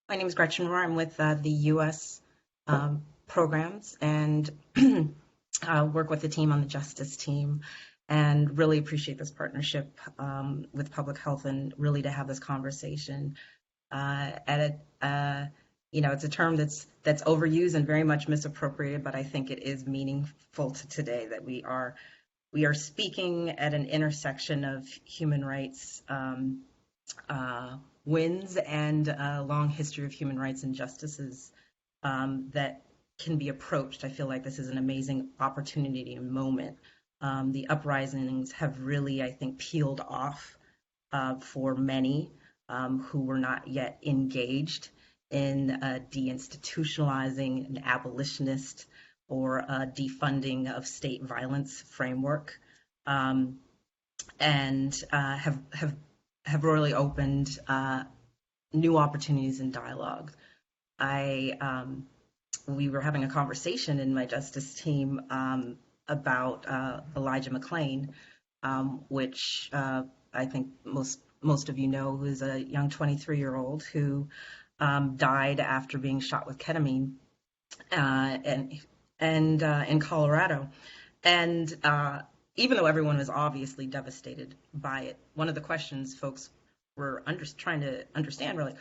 My name is Gretchen Rohr. I'm with the U.S. programs and work with the team on the justice team, and really appreciate this partnership with public health and really to have this conversation. It's a term that's overused and very much misappropriated, but I think it is meaningful to today that we are speaking at an intersection of human rights wins and a long history of human rights injustices that can be approached. I feel like this is an amazing opportunity and moment. The uprisings have really, I think, peeled off for many who were not yet engaged in deinstitutionalizing an abolitionist or defunding of state violence framework, and have really opened new opportunities and dialogue. We were having a conversation in my justice team about Elijah McClain, which I think most of you know, who is a young 23-year-old who died after being shot with ketamine and in Colorado. And even though everyone was obviously devastated by it, one of the questions folks were trying to understand were like,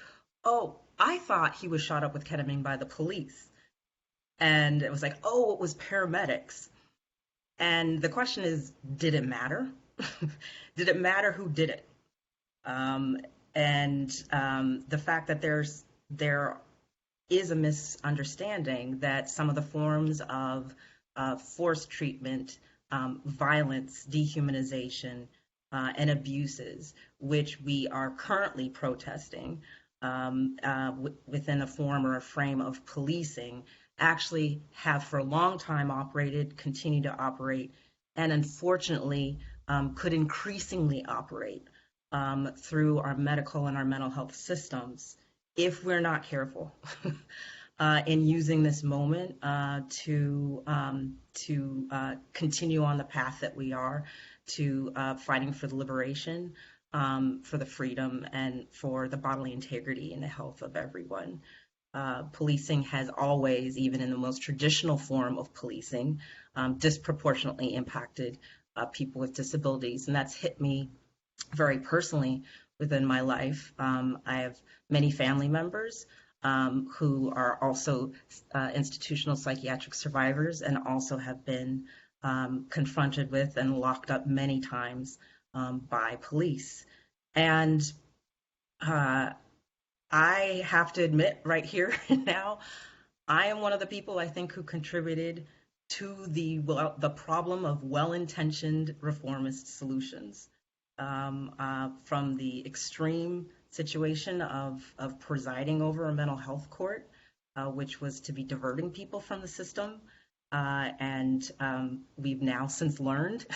oh, I thought he was shot up with ketamine by the police. And it was like, oh, it was paramedics. And the question is, did it matter? Did it matter who did it? The fact that there is a misunderstanding that some of the forms of forced treatment, violence, dehumanization, and abuses, which we are currently protesting within a form or a frame of policing, actually have for a long time operated, continue to operate, and unfortunately could increasingly operate through our medical and our mental health systems if we're not careful in using this moment to continue on the path that we are to fighting for the liberation, for the freedom, and for the bodily integrity and the health of everyone. Policing has always, even in the most traditional form of policing, disproportionately impacted people with disabilities, and that's hit me very personally within my life. I have many family members who are also institutional psychiatric survivors and also have been confronted with and locked up many times by police. And I have to admit right here and now, I am one of the people I think who contributed to the problem of well-intentioned reformist solutions. From the extreme situation of presiding over a mental health court, which was to be diverting people from the system. And we've now since learned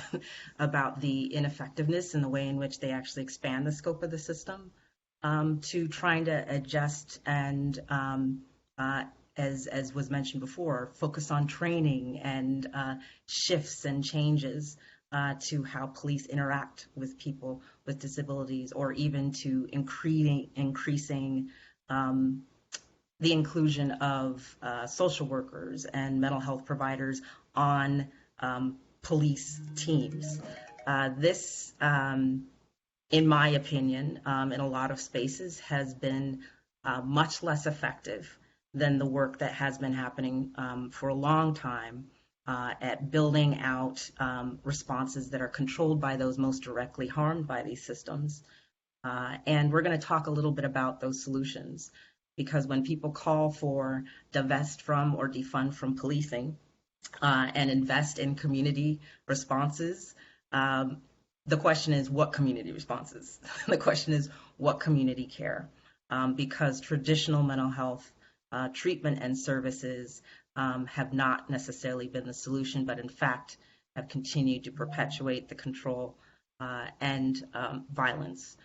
about the ineffectiveness in the way in which they actually expand the scope of the system, to trying to adjust and, as was mentioned before, focus on training and shifts and changes to how police interact with people with disabilities, or even to increasing the inclusion of social workers and mental health providers on police teams. This, in my opinion, in a lot of spaces, has been much less effective than the work that has been happening for a long time at building out responses that are controlled by those most directly harmed by these systems. And we're going to talk a little bit about those solutions, because when people call for divest from or defund from policing and invest in community responses, the question is, what community responses? The question is, what community care? Because traditional mental health treatment and services have not necessarily been the solution, but in fact have continued to perpetuate the control and violence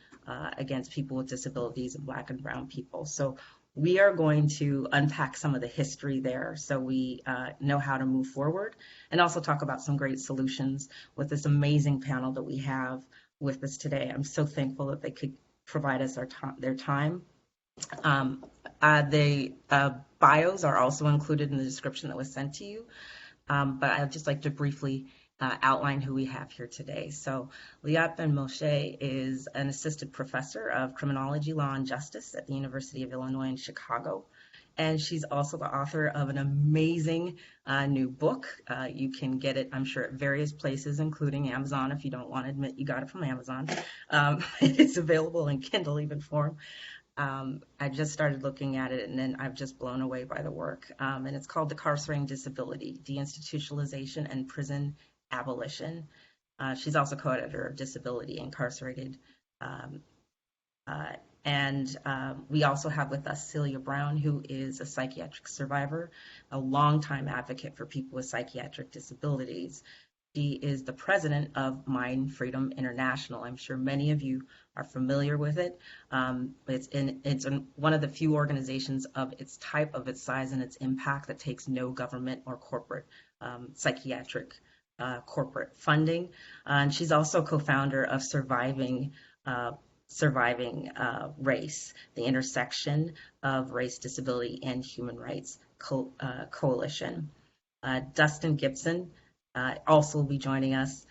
against people with disabilities and Black and Brown people. So we are going to unpack some of the history there so we know how to move forward, and also talk about some great solutions with this amazing panel that we have with us today. I'm so thankful that they could provide us their time. The bios are also included in the description that was sent to you. But I'd just like to briefly outline who we have here today. So Liat Ben Moshe is an assistant professor of criminology, law, and justice at the University of Illinois in Chicago. And she's also the author of an amazing new book. You can get it, I'm sure, at various places, including Amazon. If you don't want to admit you got it from Amazon, it's available in Kindle even form. I just started looking at it, and then I've just blown away by the work. And it's called Decarcerating Disability, Deinstitutionalization and Prison Abolition. She's also co-editor of Disability, Incarcerated. And we also have with us Celia Brown, who is a psychiatric survivor, a longtime advocate for people with psychiatric disabilities. She is the president of Mind Freedom International. I'm sure many of you are familiar with it. It's in one of the few organizations of its type, of its size, and its impact that takes no government or corporate psychiatric corporate funding. And she's also co-founder of Surviving Race, the intersection of race, disability, and human rights coalition. Dustin Gibson also will be joining us.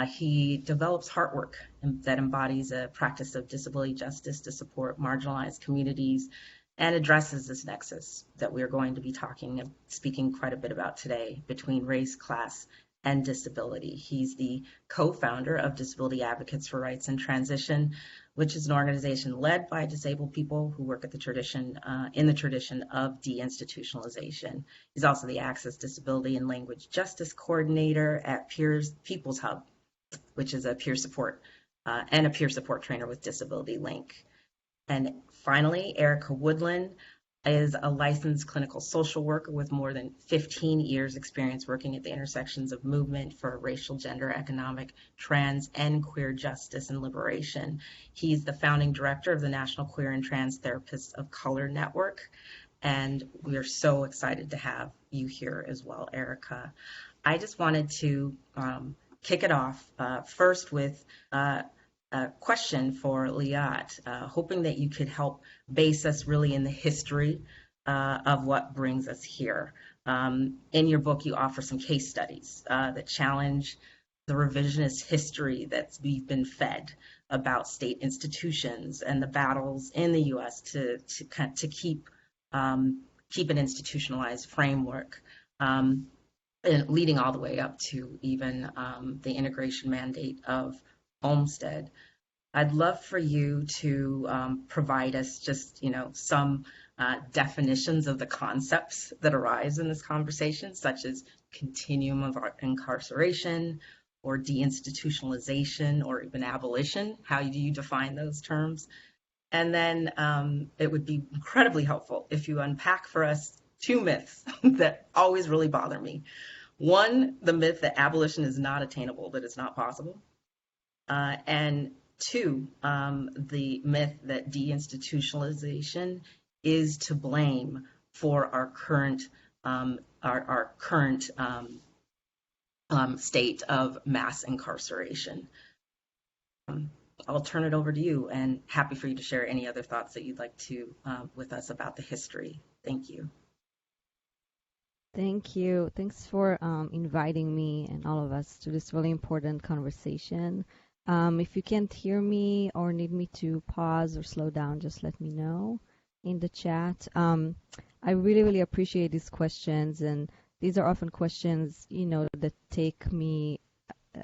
He develops heart work that embodies a practice of disability justice to support marginalized communities and addresses this nexus that we're going to be speaking quite a bit about today between race, class, and disability. He's the co-founder of Disability Advocates for Rights and Transition, which is an organization led by disabled people who work at the tradition, in the tradition of deinstitutionalization. He's also the Access Disability and Language Justice Coordinator at People's Hub, which is a peer support and a peer support trainer with Disability Link. And finally, Erica Woodland is a licensed clinical social worker with more than 15 years experience working at the intersections of movement for racial, gender, economic, trans, and queer justice and liberation. He's the founding director of the National Queer and Trans Therapists of Color Network, and we are so excited to have you here as well, Erica. I just wanted to kick it off first with a question for Liat, hoping that you could help base us really in the history of what brings us here. In your book, you offer some case studies that challenge the revisionist history that we've been fed about state institutions and the battles in the U.S. to keep an institutionalized framework, and leading all the way up to even the integration mandate of Olmstead. I'd love for you to provide us just, some definitions of the concepts that arise in this conversation, such as continuum of incarceration or deinstitutionalization or even abolition. How do you define those terms? And then it would be incredibly helpful if you unpack for us two myths that always really bother me. One, the myth that abolition is not attainable, that it's not possible. And two, the myth that deinstitutionalization is to blame for our current state of mass incarceration. I'll turn it over to you, and happy for you to share any other thoughts that you'd like to with us about the history. Thank you. Thank you. Thanks for inviting me and all of us to this really important conversation. If you can't hear me or need me to pause or slow down, just let me know in the chat. I really, really appreciate these questions, and these are often questions, that take me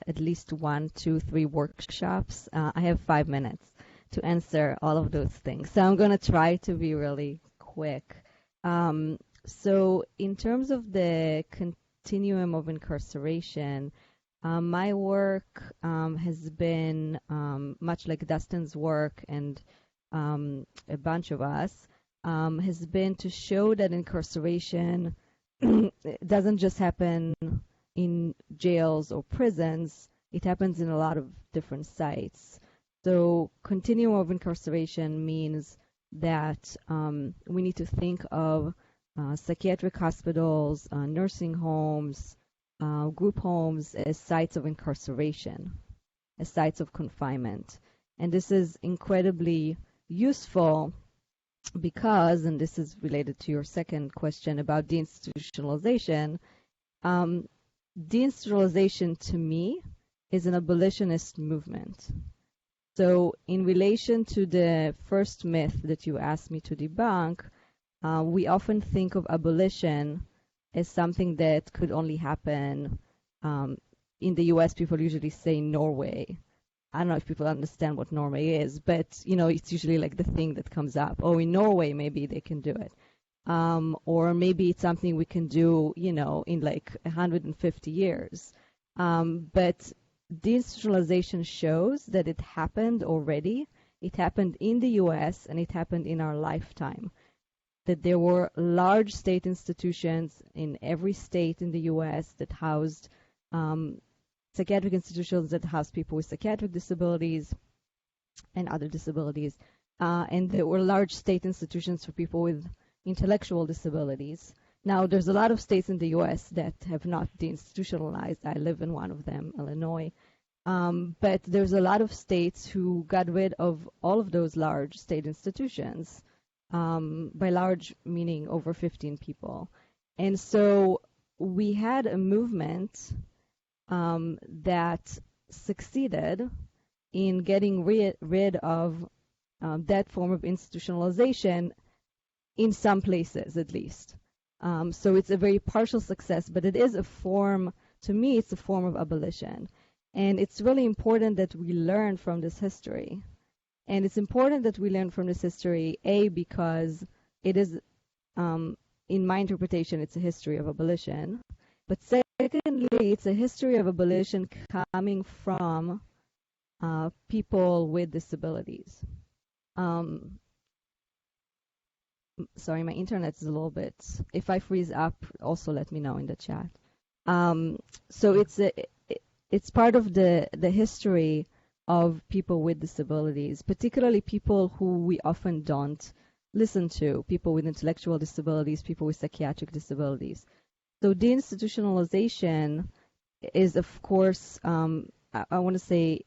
at least 1, 2, 3 workshops. I have 5 minutes to answer all of those things, so I'm going to try to be really quick. So in terms of the continuum of incarceration, my work has been, much like Dustin's work and a bunch of us, has been to show that incarceration doesn't just happen in jails or prisons. It happens in a lot of different sites. So continuum of incarceration means that we need to think of psychiatric hospitals, nursing homes, group homes as sites of incarceration, as sites of confinement. And this is incredibly useful because, and this is related to your second question about deinstitutionalization, deinstitutionalization to me is an abolitionist movement. So in relation to the first myth that you asked me to debunk, we often think of abolition as something that could only happen in the US. People usually say Norway. I don't know if people understand what Norway is, but it's usually like the thing that comes up. Oh, in Norway, maybe they can do it. Or maybe it's something we can do, in like 150 years. But deinstitutionalization shows that it happened already. It happened in the US and it happened in our lifetime. That there were large state institutions in every state in the US that housed psychiatric institutions that housed people with psychiatric disabilities and other disabilities. And there were large state institutions for people with intellectual disabilities. Now, there's a lot of states in the US that have not deinstitutionalized. I live in one of them, Illinois. But there's a lot of states who got rid of all of those large state institutions, by large meaning over 15 people. And so we had a movement that succeeded in getting rid of that form of institutionalization in some places, at least. So it's a very partial success, but it is a form, to me, it's a form of abolition. And it's really important that we learn from this history. And it's important that we learn from this history, A, because it is, in my interpretation, it's a history of abolition. But secondly, it's a history of abolition coming from people with disabilities. Sorry, my internet is a little bit. If I freeze up, also let me know in the chat. So it's part of the history of people with disabilities, particularly people who we often don't listen to, people with intellectual disabilities, people with psychiatric disabilities. So deinstitutionalization is, of course, I want to say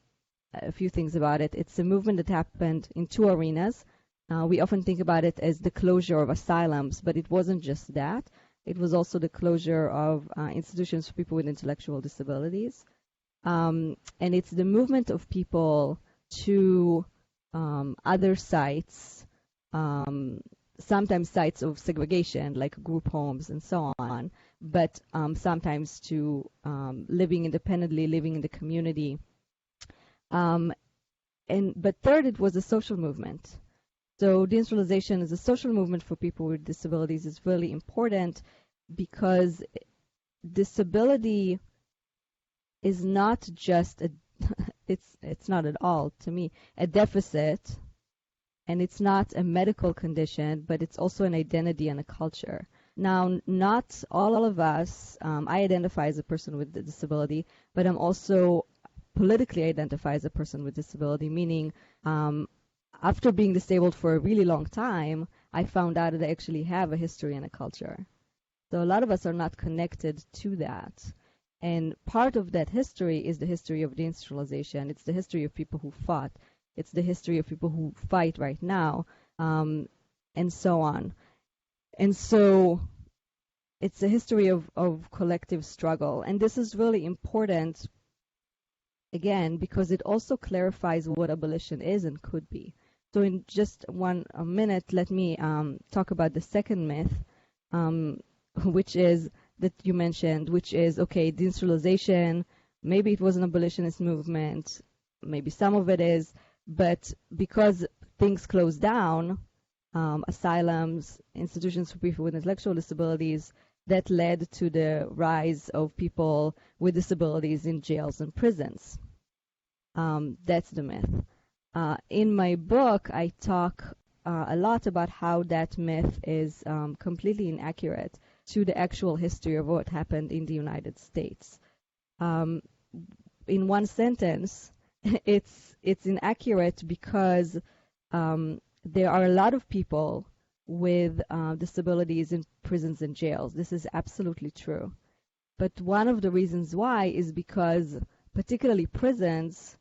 a few things about it. It's a movement that happened in two arenas. We often think about it as the closure of asylums, but it wasn't just that. It was also the closure of institutions for people with intellectual disabilities. And it's the movement of people to other sites, sometimes sites of segregation, like group homes and so on, but sometimes to living independently, living in the community. But third, it was a social movement. So deinstitutionalization is a social movement for people with disabilities is really important because disability is not just it's not at all, to me, a deficit, and it's not a medical condition, but it's also an identity and a culture. Now, not all of us, I identify as a person with a disability, but I'm also politically identify as a person with disability, meaning after being disabled for a really long time, I found out that I actually have a history and a culture. So a lot of us are not connected to that. And part of that history is the history of deinstitutionalization. It's the history of people who fought. It's the history of people who fight right now, and so on. And so it's a history of collective struggle. And this is really important, again, because it also clarifies what abolition is and could be. So in just a minute, let me talk about the second myth, which is that you mentioned, which is, okay, deinstitutionalization, maybe it was an abolitionist movement, maybe some of it is, but because things closed down, asylums, institutions for people with intellectual disabilities, that led to the rise of people with disabilities in jails and prisons. That's the myth. In my book, I talk a lot about how that myth is completely inaccurate to the actual history of what happened in the United States. In one sentence, it's inaccurate because there are a lot of people with disabilities in prisons and jails. This is absolutely true. But one of the reasons why is because particularly prisons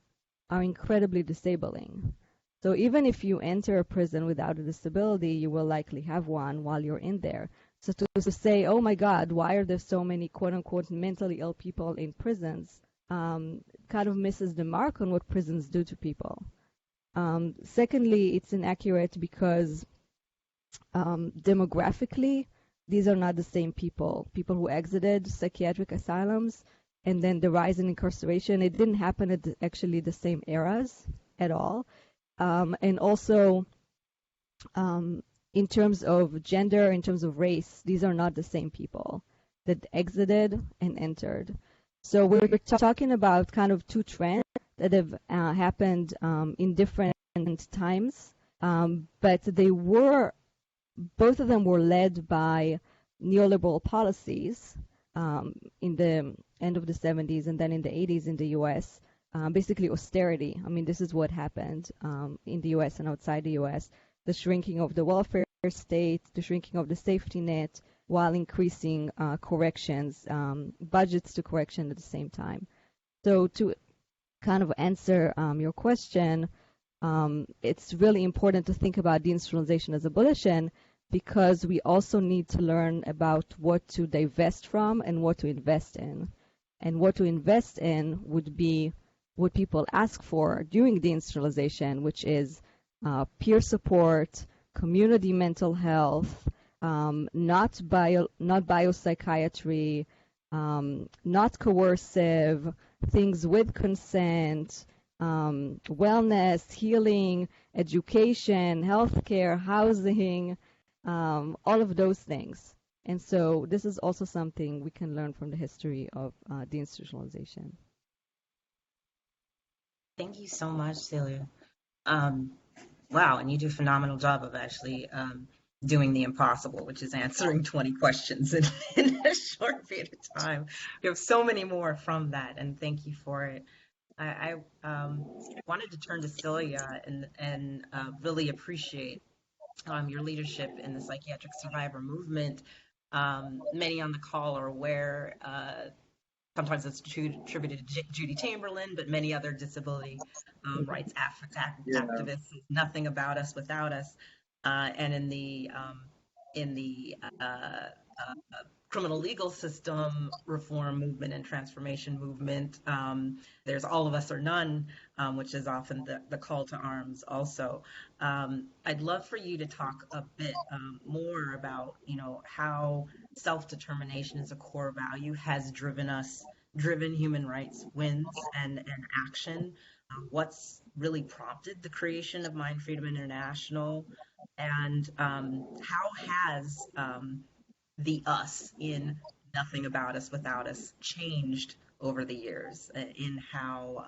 are incredibly disabling. So even if you enter a prison without a disability, you will likely have one while you're in there. So to say, oh my God, why are there so many quote unquote mentally ill people in prisons, kind of misses the mark on what prisons do to people. Secondly, it's inaccurate because demographically, these are not the same people. People who exited psychiatric asylums and then the rise in incarceration, it didn't happen at actually the same eras at all. And also, in terms of gender, in terms of race, these are not the same people that exited and entered. So we're talking about kind of two trends that have happened in different times, but both of them were led by neoliberal policies in the end of the 70s and then in the 80s in the US. Basically austerity. I mean, this is what happened in the US and outside the US. The shrinking of the welfare state, the shrinking of the safety net, while increasing corrections, budgets to correction at the same time. So to kind of answer your question, it's really important to think about deinstitutionalization as abolition because we also need to learn about what to divest from and what to invest in. And what to invest in would be what people ask for during deinstitutionalization, which is peer support, community mental health, not biopsychiatry, not coercive, things with consent, wellness, healing, education, healthcare, housing, all of those things. And so this is also something we can learn from the history of deinstitutionalization. Thank you so much, Celia. Wow, and you do a phenomenal job of actually doing the impossible, which is answering 20 questions in a short period of time. We have so many more from that, and thank you for it. I wanted to turn to Celia and really appreciate your leadership in the psychiatric survivor movement. Many on the call are aware. Sometimes it's attributed to Judy Chamberlain, but many other disability rights activists. Nothing about us without us. And in the criminal legal system reform movement and transformation movement, there's all of us or none, which is often the call to arms also. I'd love for you to talk a bit more about, how self-determination as a core value has driven human rights wins and action. What's really prompted the creation of Mind Freedom International, and how has the us in Nothing About Us Without Us changed over the years in how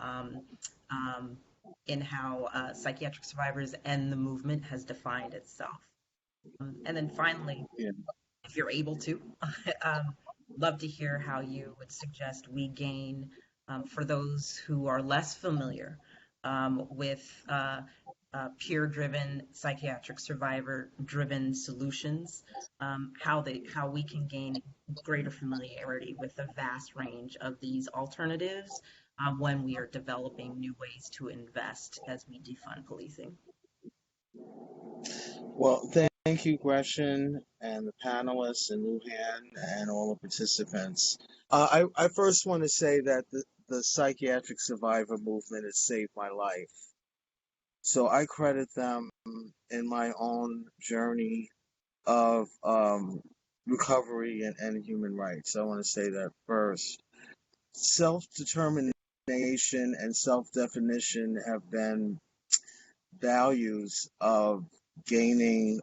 psychiatric survivors and the movement has defined itself. And then finally, if you're able to, love to hear how you would suggest we gain, for those who are less familiar with peer-driven, psychiatric survivor-driven solutions, how we can gain greater familiarity with the vast range of these alternatives when we are developing new ways to invest as we defund policing. Well, thank you, Gretchen, and the panelists, and Luhan, and all the participants. I first want to say that the psychiatric survivor movement has saved my life. So I credit them in my own journey of recovery and human rights. I want to say that first. Self-determination and self-definition have been values of gaining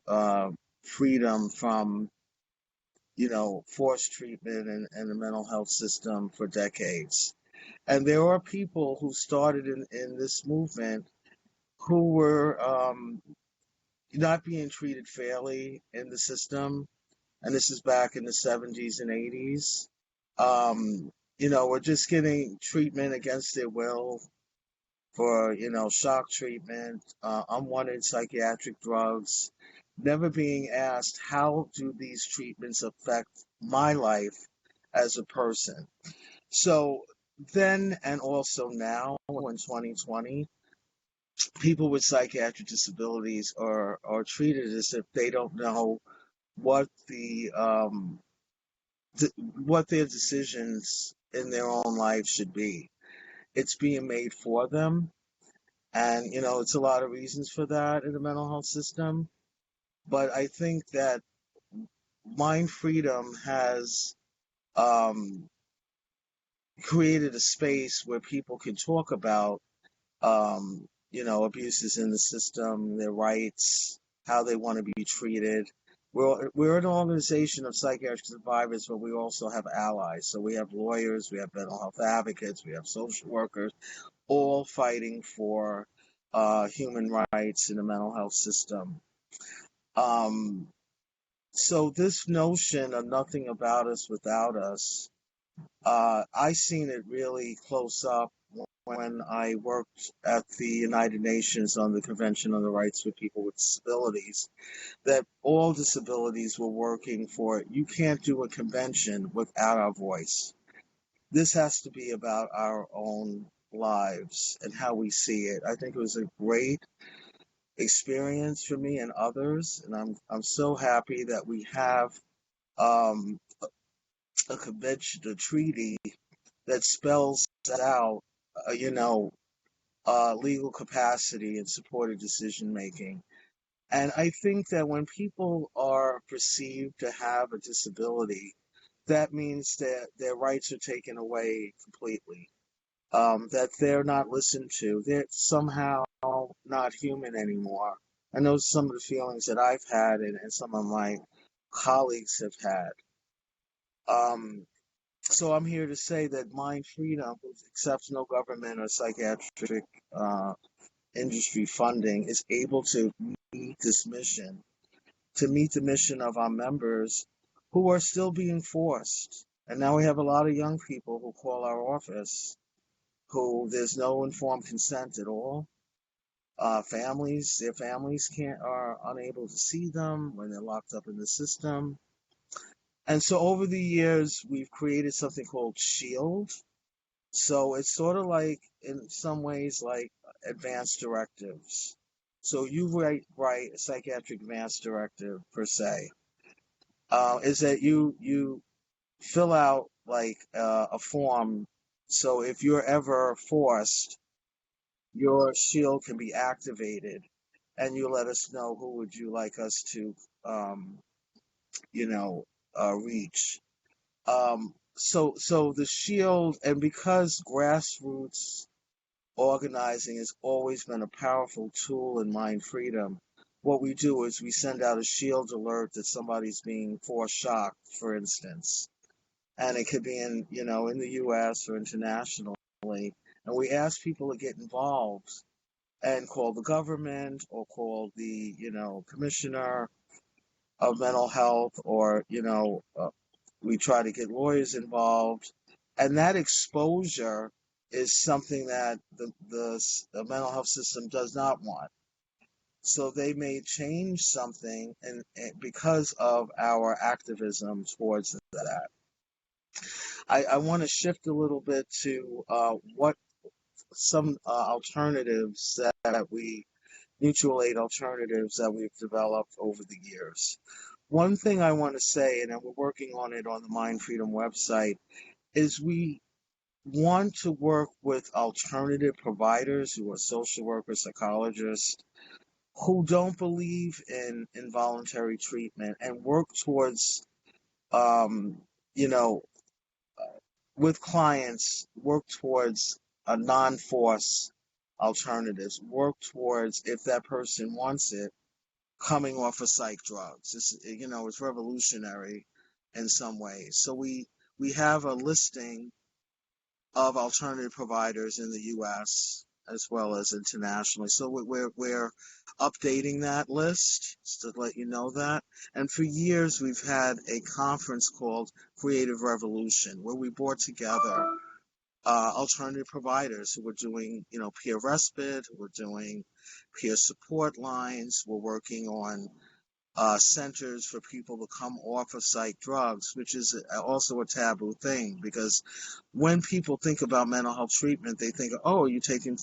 freedom from, forced treatment and the mental health system for decades. And there are people who started in this movement who were not being treated fairly in the system. And this is back in the 70s and 80s. Were just getting treatment against their will for, shock treatment, unwanted psychiatric drugs, never being asked, how do these treatments affect my life as a person? So then, and also now in 2020, people with psychiatric disabilities are treated as if they don't know what what their decisions in their own life should be. It's being made for them, and it's a lot of reasons for that in the mental health system. But I think that mind freedom has um, created a space where people can talk about abuses in the system, their rights, how they want to be treated. We're an organization of psychiatric survivors, but we also have allies. So we have lawyers, we have mental health advocates, we have social workers, all fighting for human rights in the mental health system. Um, so this notion of nothing about us without us, I seen it really close up when I worked at the United Nations on the Convention on the Rights of People with Disabilities, that all disabilities were working for, you can't do a convention without our voice. This has to be about our own lives and how we see it. I think it was a great experience for me and others, and I'm so happy that we have um, a convention, a treaty that spells out, uh, you know, legal capacity and supported decision making. And I think that when people are perceived to have a disability, that means that their rights are taken away completely, that they're not listened to, they're somehow not human anymore. I know some of the feelings that I've had and some of my colleagues have had. So I'm here to say that Mind Freedom, with exceptional government or psychiatric uh, industry funding, is able to meet this mission, to meet the mission of our members who are still being forced. And now we have a lot of young people who call our office who there's no informed consent at all. Their families are unable to see them when they're locked up in the system. And so over the years, we've created something called SHIELD. So it's sort of like, in some ways, like advanced directives. So you write a psychiatric advanced directive per se. Is that you fill out like a form. So if you're ever forced, your shield can be activated, and you let us know who would you like us to, um, reach. So the shield, and because grassroots organizing has always been a powerful tool in mind freedom, what we do is we send out a shield alert that somebody's being force shocked, for instance, and it could be in the U.S. or internationally, and we ask people to get involved and call the government or call the commissioner of mental health, or we try to get lawyers involved, and that exposure is something that the mental health system does not want. So they may change something, and because of our activism towards that. I want to shift a little bit to what some alternatives that we mutual aid alternatives that we've developed over the years. One thing I want to say, and we're working on it on the Mind Freedom website, is we want to work with alternative providers who are social workers, psychologists, who don't believe in involuntary treatment, and work towards, um, you know, with clients, work towards a non-force alternatives, work towards, if that person wants it, coming off of psych drugs. It's revolutionary in some ways. So we have a listing of alternative providers in the U.S. as well as internationally. So we're updating that list, just to let you know that. And for years, we've had a conference called Creative Revolution, where we brought together alternative providers who were doing, peer respite, who were doing peer support lines, we're working on centers for people to come off of psych drugs, which is also a taboo thing, because when people think about mental health treatment, they think, oh, are you taking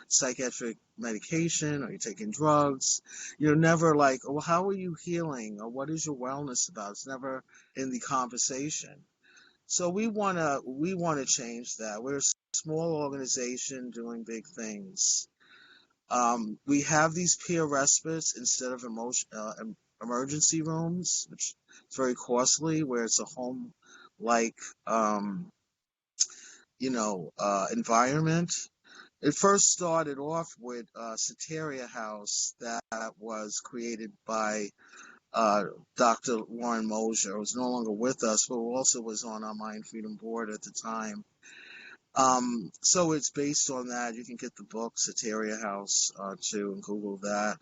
psychiatric medication? Are you taking drugs? You're never like, well, how are you healing? Or what is your wellness about? It's never in the conversation. So we wanna change that. We're a small organization doing big things. We have these peer respites instead of emergency rooms, which is very costly, where it's a home like environment. It first started off with Soteria House that was created by Dr. Warren Mosier, who was no longer with us, but who also was on our Mind Freedom Board at the time. So it's based on that. You can get the book Soteria House too, and Google that.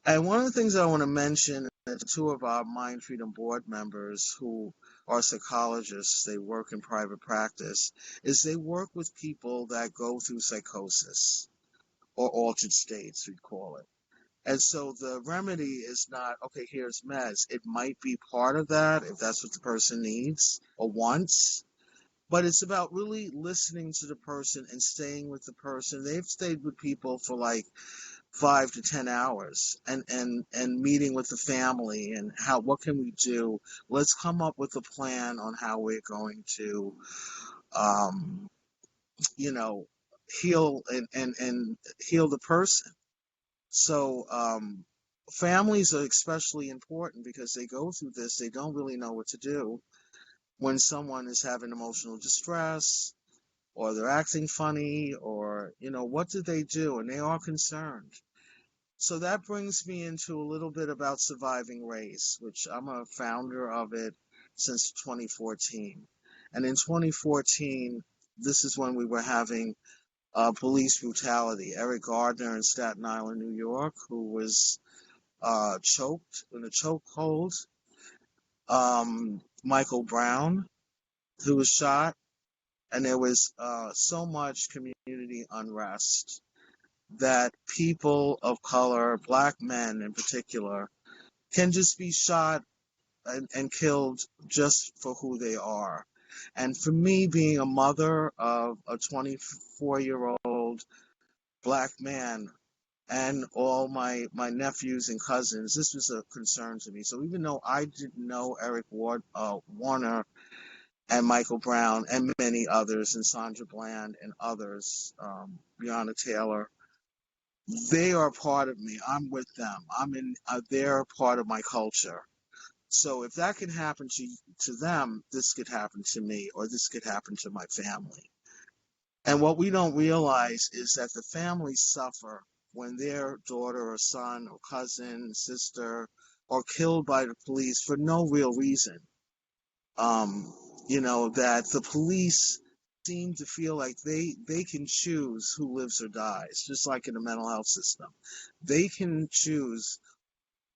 And one of the things I want to mention is two of our Mind Freedom Board members who are psychologists, they work in private practice, is they work with people that go through psychosis or altered states, we call it. And so the remedy is not, okay, here's meds. It might be part of that if that's what the person needs or wants, but it's about really listening to the person and staying with the person. They've stayed with people for like 5 to 10 hours and meeting with the family and what can we do? Let's come up with a plan on how we're going to, um, heal and heal the person. So families are especially important because they go through this. They don't really know what to do when someone is having emotional distress or they're acting funny or, what do they do? And they are concerned. So that brings me into a little bit about Surviving Race, which I'm a founder of it since 2014. And in 2014, this is when we were having police brutality. Eric Gardner in Staten Island, New York, who was choked in a chokehold. Michael Brown, who was shot. And there was so much community unrest that people of color, black men in particular, can just be shot and killed just for who they are. And for me, being a mother of a 24-year-old black man and all my nephews and cousins, this was a concern to me. So even though I didn't know Eric Warner and Michael Brown and many others, and Sandra Bland and others, Breonna Taylor, they are part of me. I'm with them. They're part of my culture. So if that can happen to them, this could happen to me, or this could happen to my family. And what we don't realize is that the families suffer when their daughter or son or cousin, sister are killed by the police for no real reason. That the police seem to feel like they can choose who lives or dies, just like in the mental health system. They can choose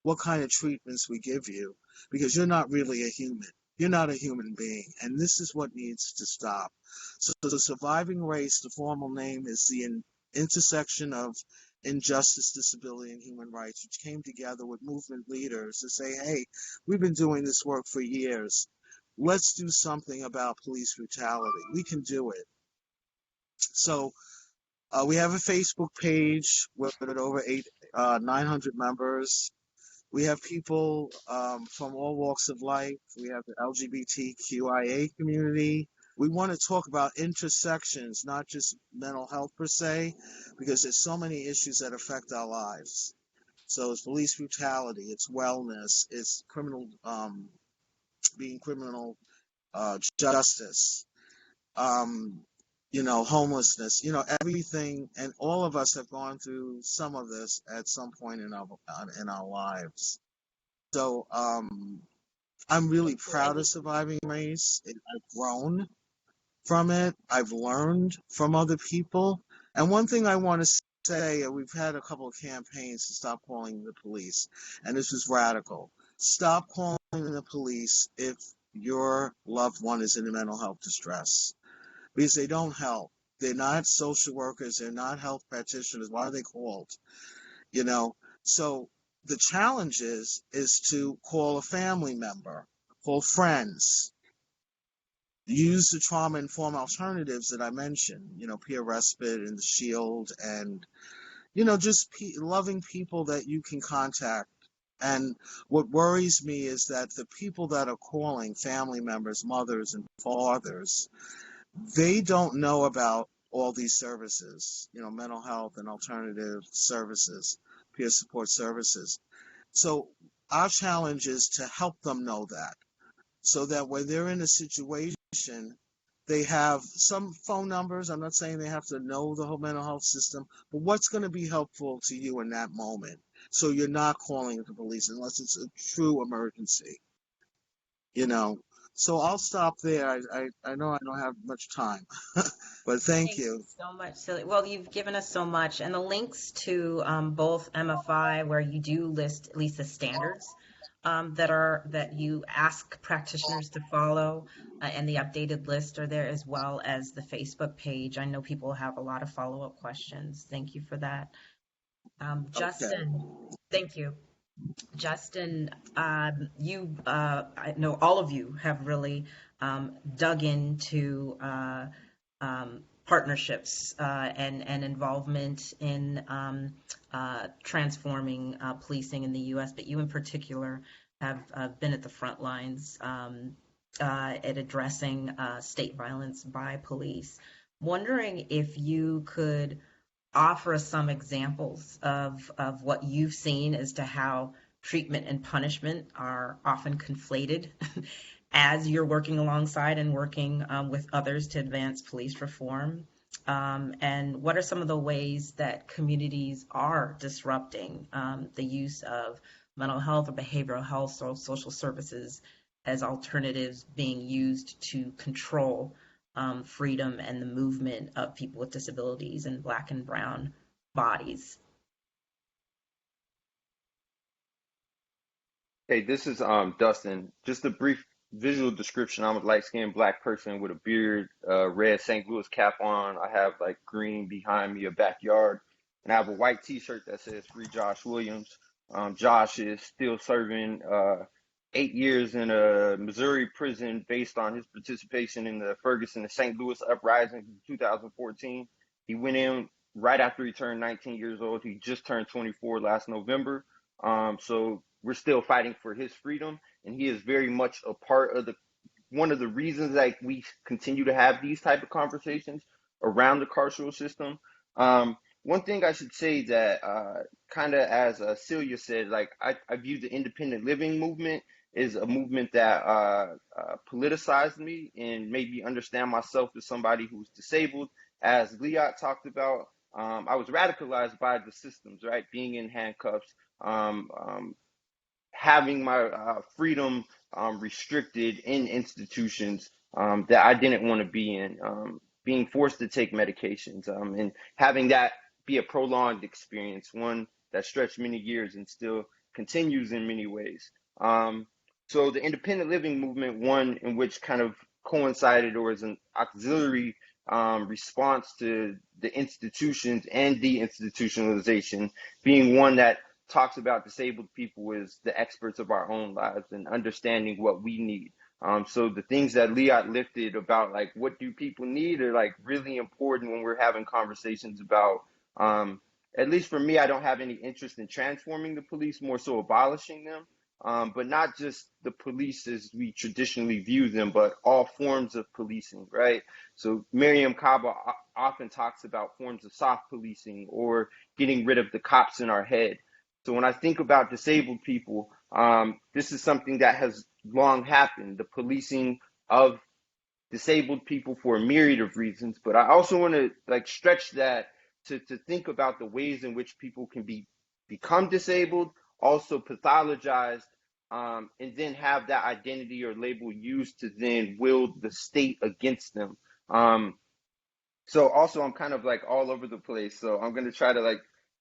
what kind of treatments we give you because you're not really a human. You're not a human being. And this is what needs to stop. So the Surviving Race, the formal name is the intersection of injustice, disability, and human rights, which came together with movement leaders to say, hey, we've been doing this work for years. Let's do something about police brutality. We can do it. So we have a Facebook page with over 900 members. We have people from all walks of life. We have the LGBTQIA community. We want to talk about intersections, not just mental health per se, because there's so many issues that affect our lives. So it's police brutality, it's wellness, it's being criminal justice, homelessness, everything. And all of us have gone through some of this at some point in our lives. So I'm really proud of Surviving Race. I've grown from it. I've learned from other people. And one thing I want to say, we've had a couple of campaigns to stop calling the police, and this was radical. Stop calling the police if your loved one is in mental health distress, because they don't help. They're not social workers. They're not health practitioners. Why are they called? So the challenge is to call a family member, call friends, use the trauma-informed alternatives that I mentioned, peer respite and the shield, and, just loving people that you can contact. And what worries me is that the people that are calling, family members, mothers and fathers, they don't know about all these services, mental health and alternative services, peer support services. So our challenge is to help them know that, so that when they're in a situation, they have some phone numbers. I'm not saying they have to know the whole mental health system, but what's going to be helpful to you in that moment, so you're not calling the police unless it's a true emergency. So I'll stop there. I know I don't have much time, but thank Thank you you. so much, Silly. Well, you've given us so much, and the links to both MFI, where you do list at least the standards that you ask practitioners to follow, and the updated list are there, as well as the Facebook page. I know people have a lot of follow-up questions. Thank you for that. Okay. Justin, thank you. Justin, I know all of you have really dug into partnerships and involvement in transforming policing in the U.S., but you in particular have been at the front lines at addressing state violence by police. Wondering if you could offer us some examples of what you've seen as to how treatment and punishment are often conflated as you're working alongside and working with others to advance police reform. And what are some of the ways that communities are disrupting the use of mental health or behavioral health or social services as alternatives being used to control freedom and the movement of people with disabilities and Black and brown bodies? Hey, this is Dustin. Just a brief visual description. I'm a light-skinned Black person with a beard, red St. Louis cap on. I have like green behind me, a backyard, and I have a white T-shirt that says "Free Josh Williams." Josh is still serving 8 years in a Missouri prison based on his participation in the Ferguson and St. Louis uprising in 2014. He went in right after he turned 19 years old. He just turned 24 last November. So we're still fighting for his freedom, and he is very much a part of the one of the reasons that we continue to have these type of conversations around the carceral system. One thing I should say that kind of as Celia said, like I view the independent living movement is a movement that politicized me and made me understand myself as somebody who's disabled. As Leot talked about, I was radicalized by the systems, right? Being in handcuffs, having my freedom restricted in institutions that I didn't want to be in, being forced to take medications, and having that be a prolonged experience, one that stretched many years and still continues in many ways. So the independent living movement, one in which kind of coincided or is an auxiliary response to the institutions and deinstitutionalization, being one that talks about disabled people as the experts of our own lives and understanding what we need. So the things that Leot lifted about like what do people need are like really important when we're having conversations about, at least for me, I don't have any interest in transforming the police, more so abolishing them. But not just the police as we traditionally view them, but all forms of policing, right? So Miriam Kaba often talks about forms of soft policing or getting rid of the cops in our head. So when I think about disabled people, this is something that has long happened, the policing of disabled people for a myriad of reasons. But I also want to like stretch that to think about the ways in which people can become disabled, also pathologized, and then have that identity or label used to then wield the state against them. So also I'm kind of like all over the place. So I'm going to try to like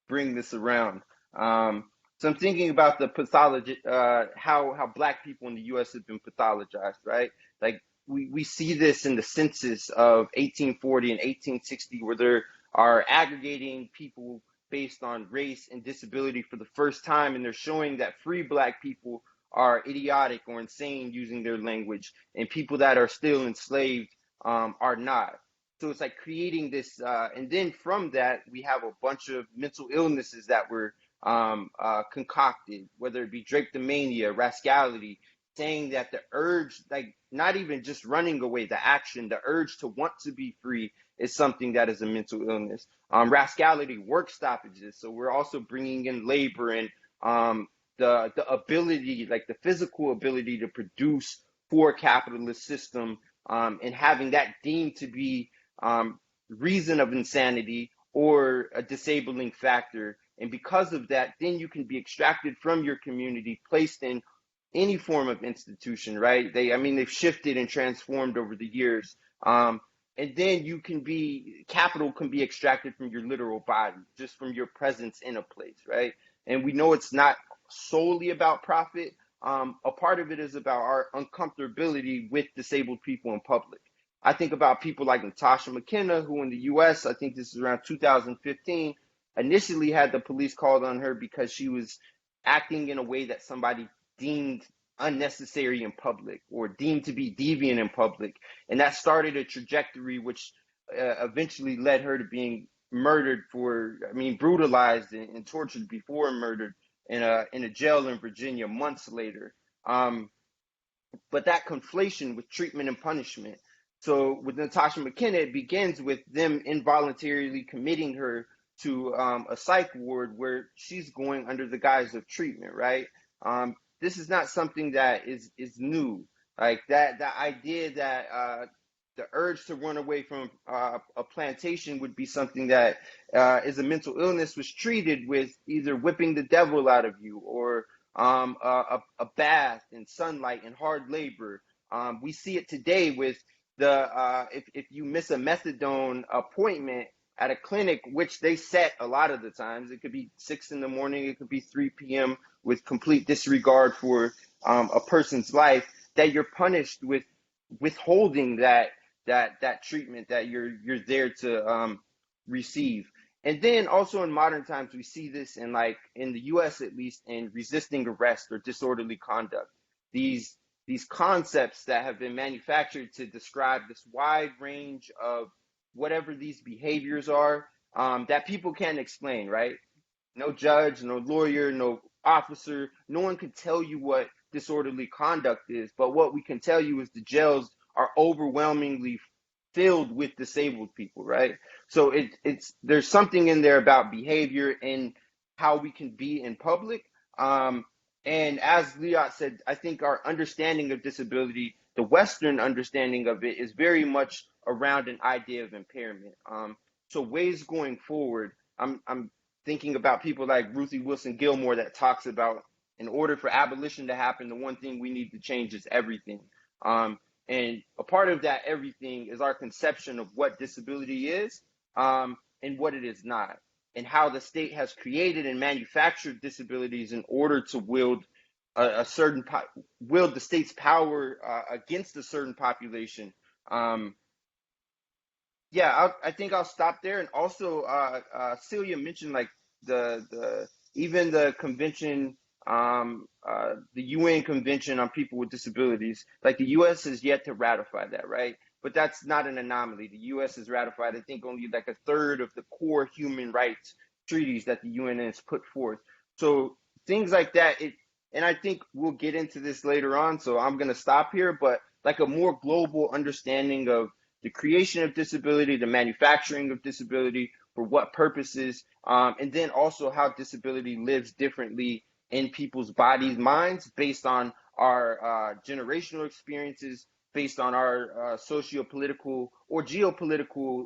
bring this around. So I'm thinking about the pathology, how Black people in the U.S. have been pathologized, right? Like we see this in the census of 1840 and 1860, where there are aggregating people based on race and disability for the first time, and they're showing that free Black people are idiotic or insane using their language, and people that are still enslaved are not. So it's like creating this, and then from that we have a bunch of mental illnesses that were concocted, whether it be drapetomania, rascality, saying that the urge, like not even just running away, the action, the urge to want to be free is something that is a mental illness. Rascality, work stoppages. So we're also bringing in labor and the ability, like the physical ability to produce for a capitalist system, and having that deemed to be reason of insanity or a disabling factor. And because of that, then you can be extracted from your community, placed in any form of institution, right? They've shifted and transformed over the years. And then capital can be extracted from your literal body, just from your presence in a place, right? And we know it's not solely about profit. A part of it is about our uncomfortability with disabled people in public. I think about people like Natasha Mckenna, who in the US, I think this is around 2015, initially had the police called on her because she was acting in a way that somebody deemed unnecessary in public or deemed to be deviant in public. And that started a trajectory which eventually led her to being murdered brutalized and tortured before murdered in a jail in Virginia months later. But that conflation with treatment and punishment. So with Natasha Mckenna, it begins with them involuntarily committing her to a psych ward where she's going under the guise of treatment, right? This is not something that is new. Like that, the idea that the urge to run away from a plantation would be something that is a mental illness was treated with either whipping the devil out of you or a bath and sunlight and hard labor. We see it today with if you miss a methadone appointment at a clinic, which they set a lot of the times, it could be 6 in the morning, it could be 3 p.m. with complete disregard for a person's life, that you're punished with withholding that treatment that you're there to receive. And then also in modern times, we see this in the US, at least, in resisting arrest or disorderly conduct. These concepts that have been manufactured to describe this wide range of whatever these behaviors are, that people can't explain, right? No judge, no lawyer, no officer, no one can tell you what disorderly conduct is. But what we can tell you is the jails are overwhelmingly filled with disabled people, right? So there's something in there about behavior and how we can be in public. And as Liat said, I think our understanding of disability, the Western understanding of it, is very much around an idea of impairment. So ways going forward, I'm thinking about people like Ruthie Wilson Gilmore that talks about, in order for abolition to happen, the one thing we need to change is everything. And a part of that everything is our conception of what disability is, and what it is not, and how the state has created and manufactured disabilities in order to wield wield the state's power against a certain population. I think I'll stop there. And also, Celia mentioned even the convention, the UN Convention on People with Disabilities. Like the U.S. has yet to ratify that, right? But that's not an anomaly. The U.S. has ratified, I think, only like a third of the core human rights treaties that the UN has put forth. So things like that, and I think we'll get into this later on, so I'm going to stop here, but like a more global understanding of the creation of disability, the manufacturing of disability, for what purposes, and then also how disability lives differently in people's bodies, minds, based on our generational experiences, based on our socio-political or geopolitical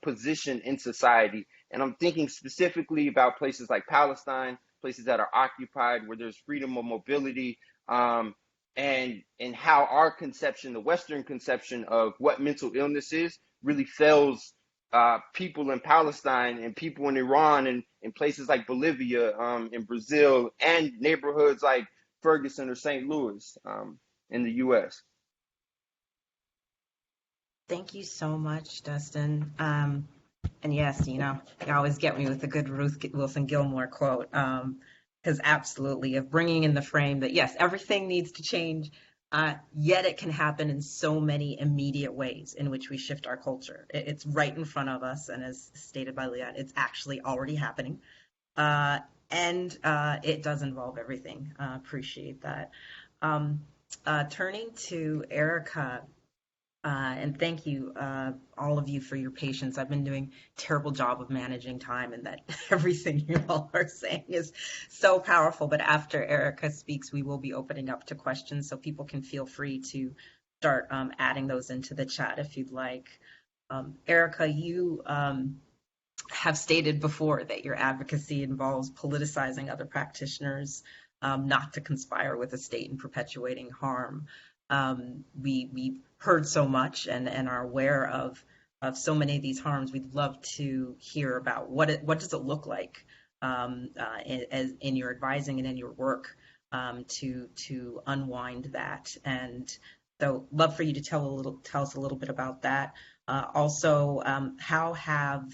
position in society. And I'm thinking specifically about places like Palestine, places that are occupied, where there's freedom of mobility, and how our conception, the Western conception of what mental illness is, really fails people in Palestine and people in Iran and in places like Bolivia, in Brazil, and neighborhoods like Ferguson or St. Louis in the U.S. Thank you so much, Dustin. And yes, you always get me with a good Ruth Wilson Gilmore quote. Because absolutely, of bringing in the frame that yes, everything needs to change, yet it can happen in so many immediate ways in which we shift our culture. It's right in front of us, and as stated by Leah, it's actually already happening. And it does involve everything. Appreciate that. Um, Turning to Erica, and thank you, all of you, for your patience. I've been doing a terrible job of managing time, and that everything you all are saying is so powerful. But after Erica speaks, we will be opening up to questions, so people can feel free to start adding those into the chat if you'd like. Erica, you have stated before that your advocacy involves politicizing other practitioners, not to conspire with the state in perpetuating harm. We've heard so much and are aware of so many of these harms. We'd love to hear about what does it look like in your advising and in your work to unwind that. And so, love for you to tell us a little bit about that. Also, how have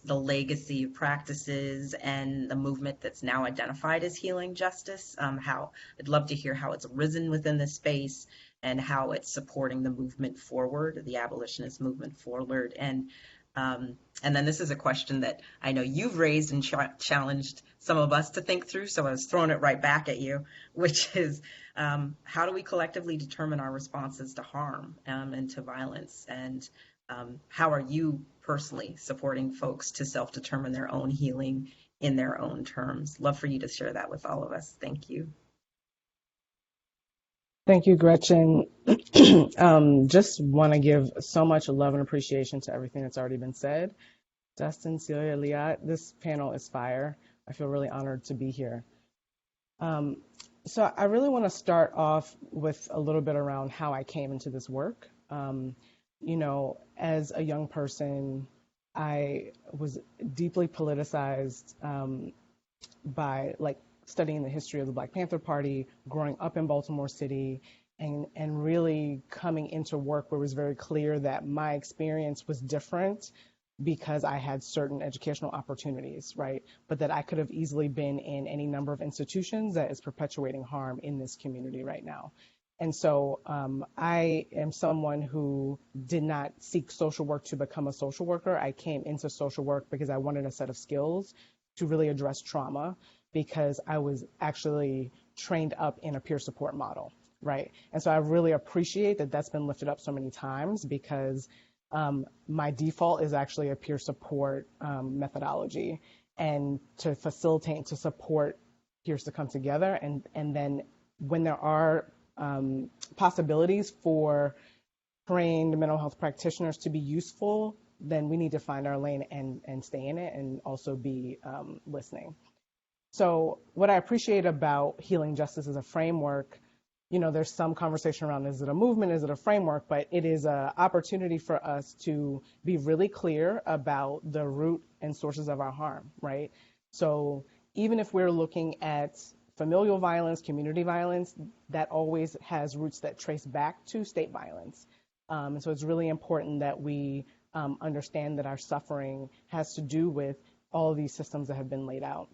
the legacy of practices and the movement that's now identified as healing justice, how I'd love to hear how it's arisen within the space and how it's supporting the movement forward, the abolitionist movement forward. And then this is a question that I know you've raised and challenged some of us to think through, so I was throwing it right back at you, which is how do we collectively determine our responses to harm and to violence? And how are you personally supporting folks to self-determine their own healing in their own terms? Love for you to share that with all of us. Thank you. Thank you, Gretchen. Just want to give so much love and appreciation to everything that's already been said. Dustin, Celia, Liat, this panel is fire. I feel really honored to be here. So I really want to start off with a little bit around how I came into this work. As a young person, I was deeply politicized by studying the history of the Black Panther Party, growing up in Baltimore City, and really coming into work where it was very clear that my experience was different because I had certain educational opportunities, right? But that I could have easily been in any number of institutions that is perpetuating harm in this community right now. And so I am someone who did not seek social work to become a social worker. I came into social work because I wanted a set of skills to really address trauma, because I was actually trained up in a peer support model, right? And so I really appreciate that that's been lifted up so many times, because my default is actually a peer support methodology, and to facilitate and to support peers to come together. And then when there are possibilities for trained mental health practitioners to be useful, then we need to find our lane and stay in it, and also be listening. So what I appreciate about healing justice as a framework, there's some conversation around, is it a movement, is it a framework? But it is an opportunity for us to be really clear about the root and sources of our harm, right? So even if we're looking at familial violence, community violence, that always has roots that trace back to state violence. And so it's really important that we understand that our suffering has to do with all of these systems that have been laid out.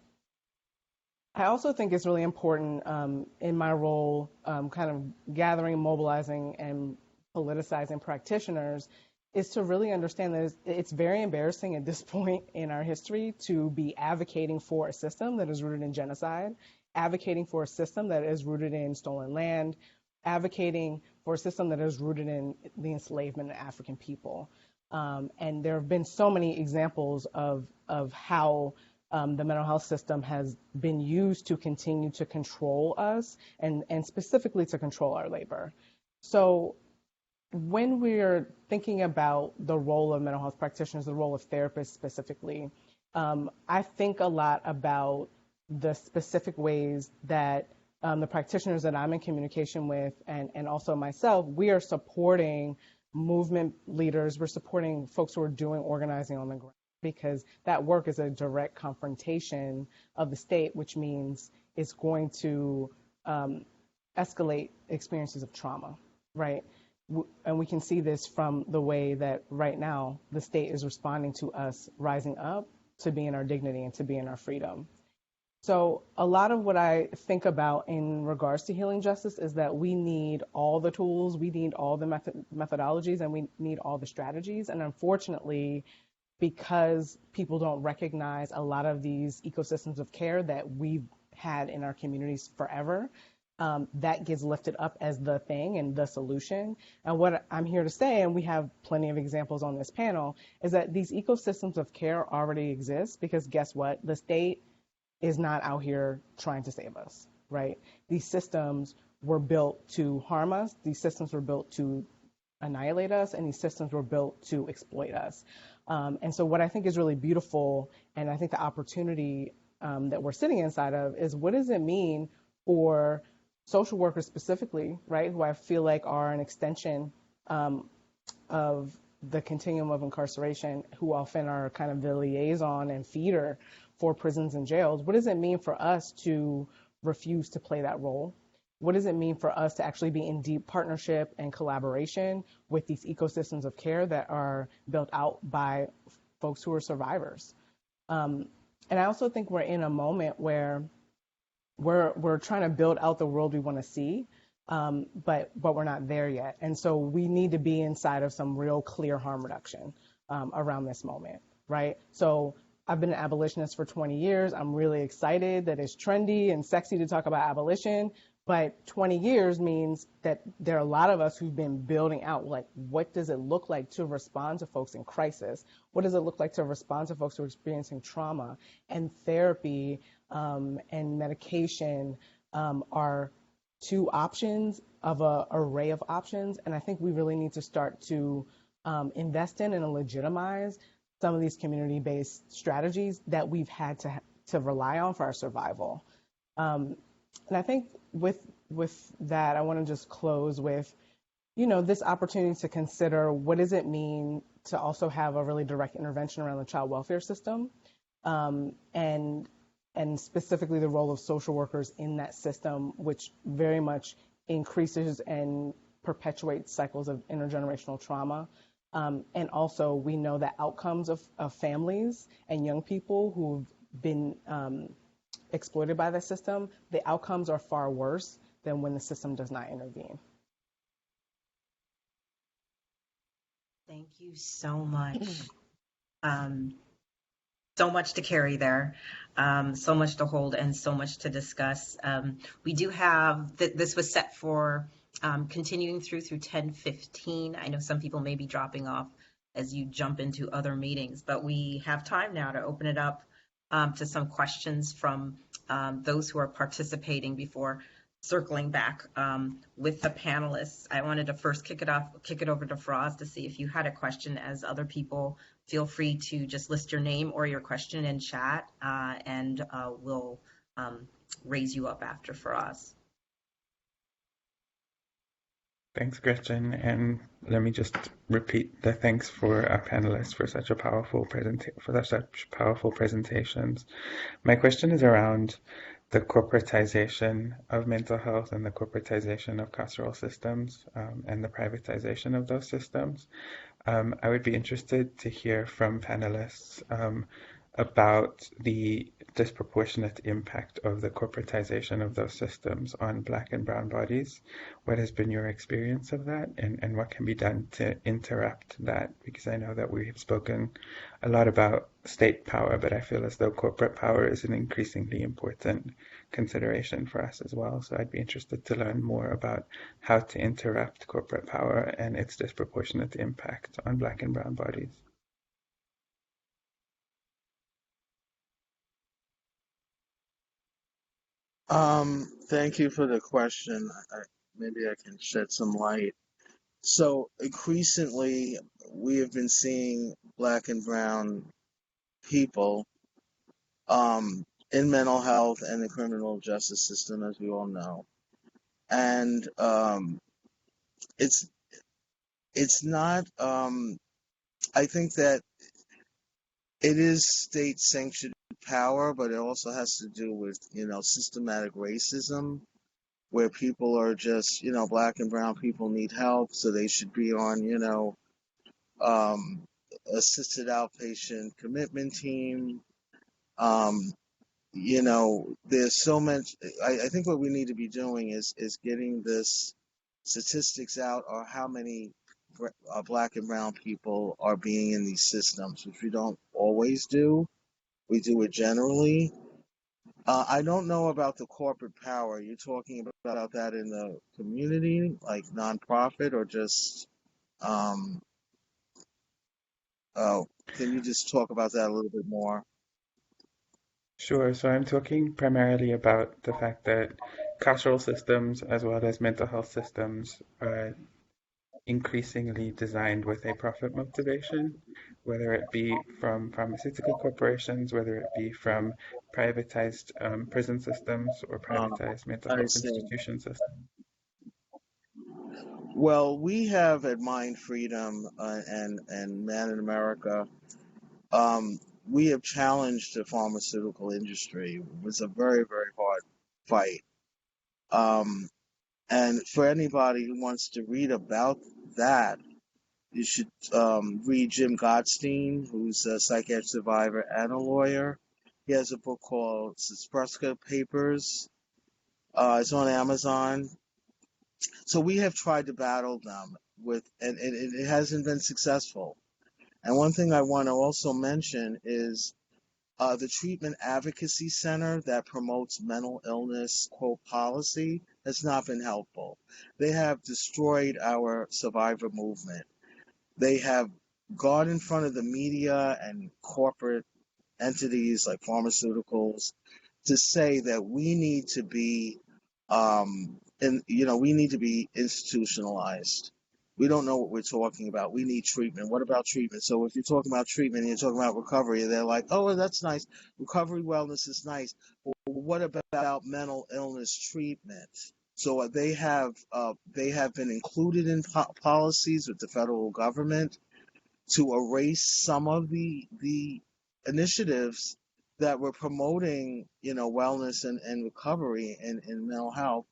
I also think it's really important in my role, kind of gathering, mobilizing, and politicizing practitioners, is to really understand that it's very embarrassing at this point in our history to be advocating for a system that is rooted in genocide, advocating for a system that is rooted in stolen land, advocating for a system that is rooted in the enslavement of African people. And there have been so many examples of how the mental health system has been used to continue to control us, and specifically to control our labor. So when we're thinking about the role of mental health practitioners, the role of therapists specifically, I think a lot about the specific ways that the practitioners that I'm in communication with, and also myself, we are supporting movement leaders, we're supporting folks who are doing organizing on the ground, because that work is a direct confrontation of the state, which means it's going to escalate experiences of trauma, right? And we can see this from the way that right now the state is responding to us rising up to be in our dignity and to be in our freedom. So a lot of what I think about in regards to healing justice is that we need all the tools, we need all the methodologies, and we need all the strategies. And unfortunately, because people don't recognize a lot of these ecosystems of care that we've had in our communities forever, that gets lifted up as the thing and the solution. And what I'm here to say, and we have plenty of examples on this panel, is that these ecosystems of care already exist because guess what? The state is not out here trying to save us, right? These systems were built to harm us. These systems were built to annihilate us, and these systems were built to exploit us. And so what I think is really beautiful, and I think the opportunity that we're sitting inside of, is what does it mean for social workers specifically, right, who I feel like are an extension of the continuum of incarceration, who often are kind of the liaison and feeder for prisons and jails. What does it mean for us to refuse to play that role? What does it mean for us to actually be in deep partnership and collaboration with these ecosystems of care that are built out by folks who are survivors? And I also think we're in a moment where we're trying to build out the world we want to see, but we're not there yet. And so we need to be inside of some real clear harm reduction around this moment, right? So I've been an abolitionist for 20 years. I'm really excited that it's trendy and sexy to talk about abolition, but 20 years means that there are a lot of us who've been building out, like, what does it look like to respond to folks in crisis? What does it look like to respond to folks who are experiencing trauma? And therapy and medication are two options of an array of options. And I think we really need to start to invest in and legitimize some of these community-based strategies that we've had to rely on for our survival. And I think with that, I want to just close with, this opportunity to consider what does it mean to also have a really direct intervention around the child welfare system, and specifically the role of social workers in that system, which very much increases and perpetuates cycles of intergenerational trauma. And also, we know that outcomes of families and young people who've been exploited by the system, the outcomes are far worse than when the system does not intervene. Thank you so much. So much to carry there, so much to hold, and so much to discuss. We do have, this was set for continuing through 10:15. I know some people may be dropping off as you jump into other meetings, but we have time now to open it up to some questions from those who are participating before circling back with the panelists. I wanted to first kick it over to Faraz to see if you had a question. As other people, feel free to just list your name or your question in chat, and we'll raise you up after Faraz. Thanks, Gretchen, and let me just repeat the thanks for our panelists for such powerful presentations. My question is around the corporatization of mental health and the corporatization of carceral systems, and the privatization of those systems. I would be interested to hear from panelists about the disproportionate impact of the corporatization of those systems on Black and brown bodies. What has been your experience of that, and what can be done to interrupt that? Because I know that we have spoken a lot about state power, but I feel as though corporate power is an increasingly important consideration for us as well. So I'd be interested to learn more about how to interrupt corporate power and its disproportionate impact on Black and brown bodies. Thank you for the question. Maybe I can shed some light. So increasingly, we have been seeing Black and brown people in mental health and the criminal justice system, as we all know. And it's not, I think that it is state-sanctioned power, but it also has to do with, systematic racism where people are just, black and brown people need help, so they should be on, assisted outpatient commitment team. Um, there's so much. I think what we need to be doing is getting this statistics out, or how many black and brown people are being in these systems, which we don't always do. We do it generally. I don't know about the corporate power. You're talking about that in the community, like nonprofit, or just, um, oh, can you just talk about that a little bit more? Sure. So I'm talking primarily about the fact that carceral systems as well as mental health systems are increasingly designed with a profit motivation, whether it be from pharmaceutical corporations, whether it be from privatized prison systems or Uh, privatized mental I health see. institution systems. Well, we have at Mind Freedom and Man in America, we have challenged the pharmaceutical industry. It was a very, very hard fight. Um, and for anybody who wants to read about that, you should read Jim Gottstein, who's a psychiatric survivor and a lawyer. He has a book called Sespreska Papers. It's on Amazon. So we have tried to battle them and it hasn't been successful. And one thing I want to also mention is the Treatment Advocacy Center that promotes mental illness, quote, policy has not been helpful. They have destroyed our survivor movement. They have gone in front of the media and corporate entities like pharmaceuticals to say that we need to be, we need to be institutionalized. We don't know what we're talking about. We need treatment. What about treatment? So if you're talking about treatment and you're talking about recovery, they're like, oh, that's nice. Recovery wellness is nice. But what about mental illness treatment? So they have been included in policies with the federal government to erase some of the initiatives that were promoting, wellness and recovery in mental health.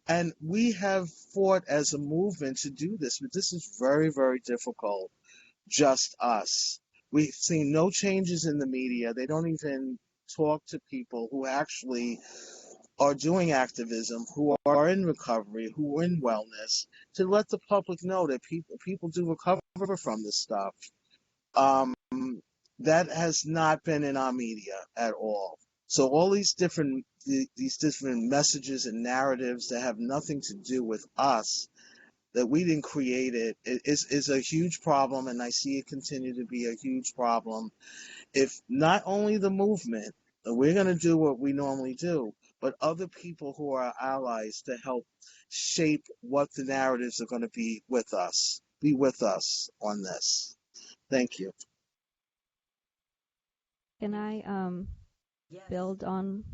And we have fought as a movement to do this, but this is very, very difficult. Just us. We've seen no changes in the media. They don't even talk to people who actually are doing activism, who are in recovery, who are in wellness, to let the public know that people do recover from this stuff. Um, that has not been in our media at all. So all these different messages and narratives that have nothing to do with us, that we didn't create is a huge problem, and I see it continue to be a huge problem. If not only the movement, we're going to do what we normally do, but other people who are allies to help shape what the narratives are going to be with us on this. Thank you. Can I Yes. build on?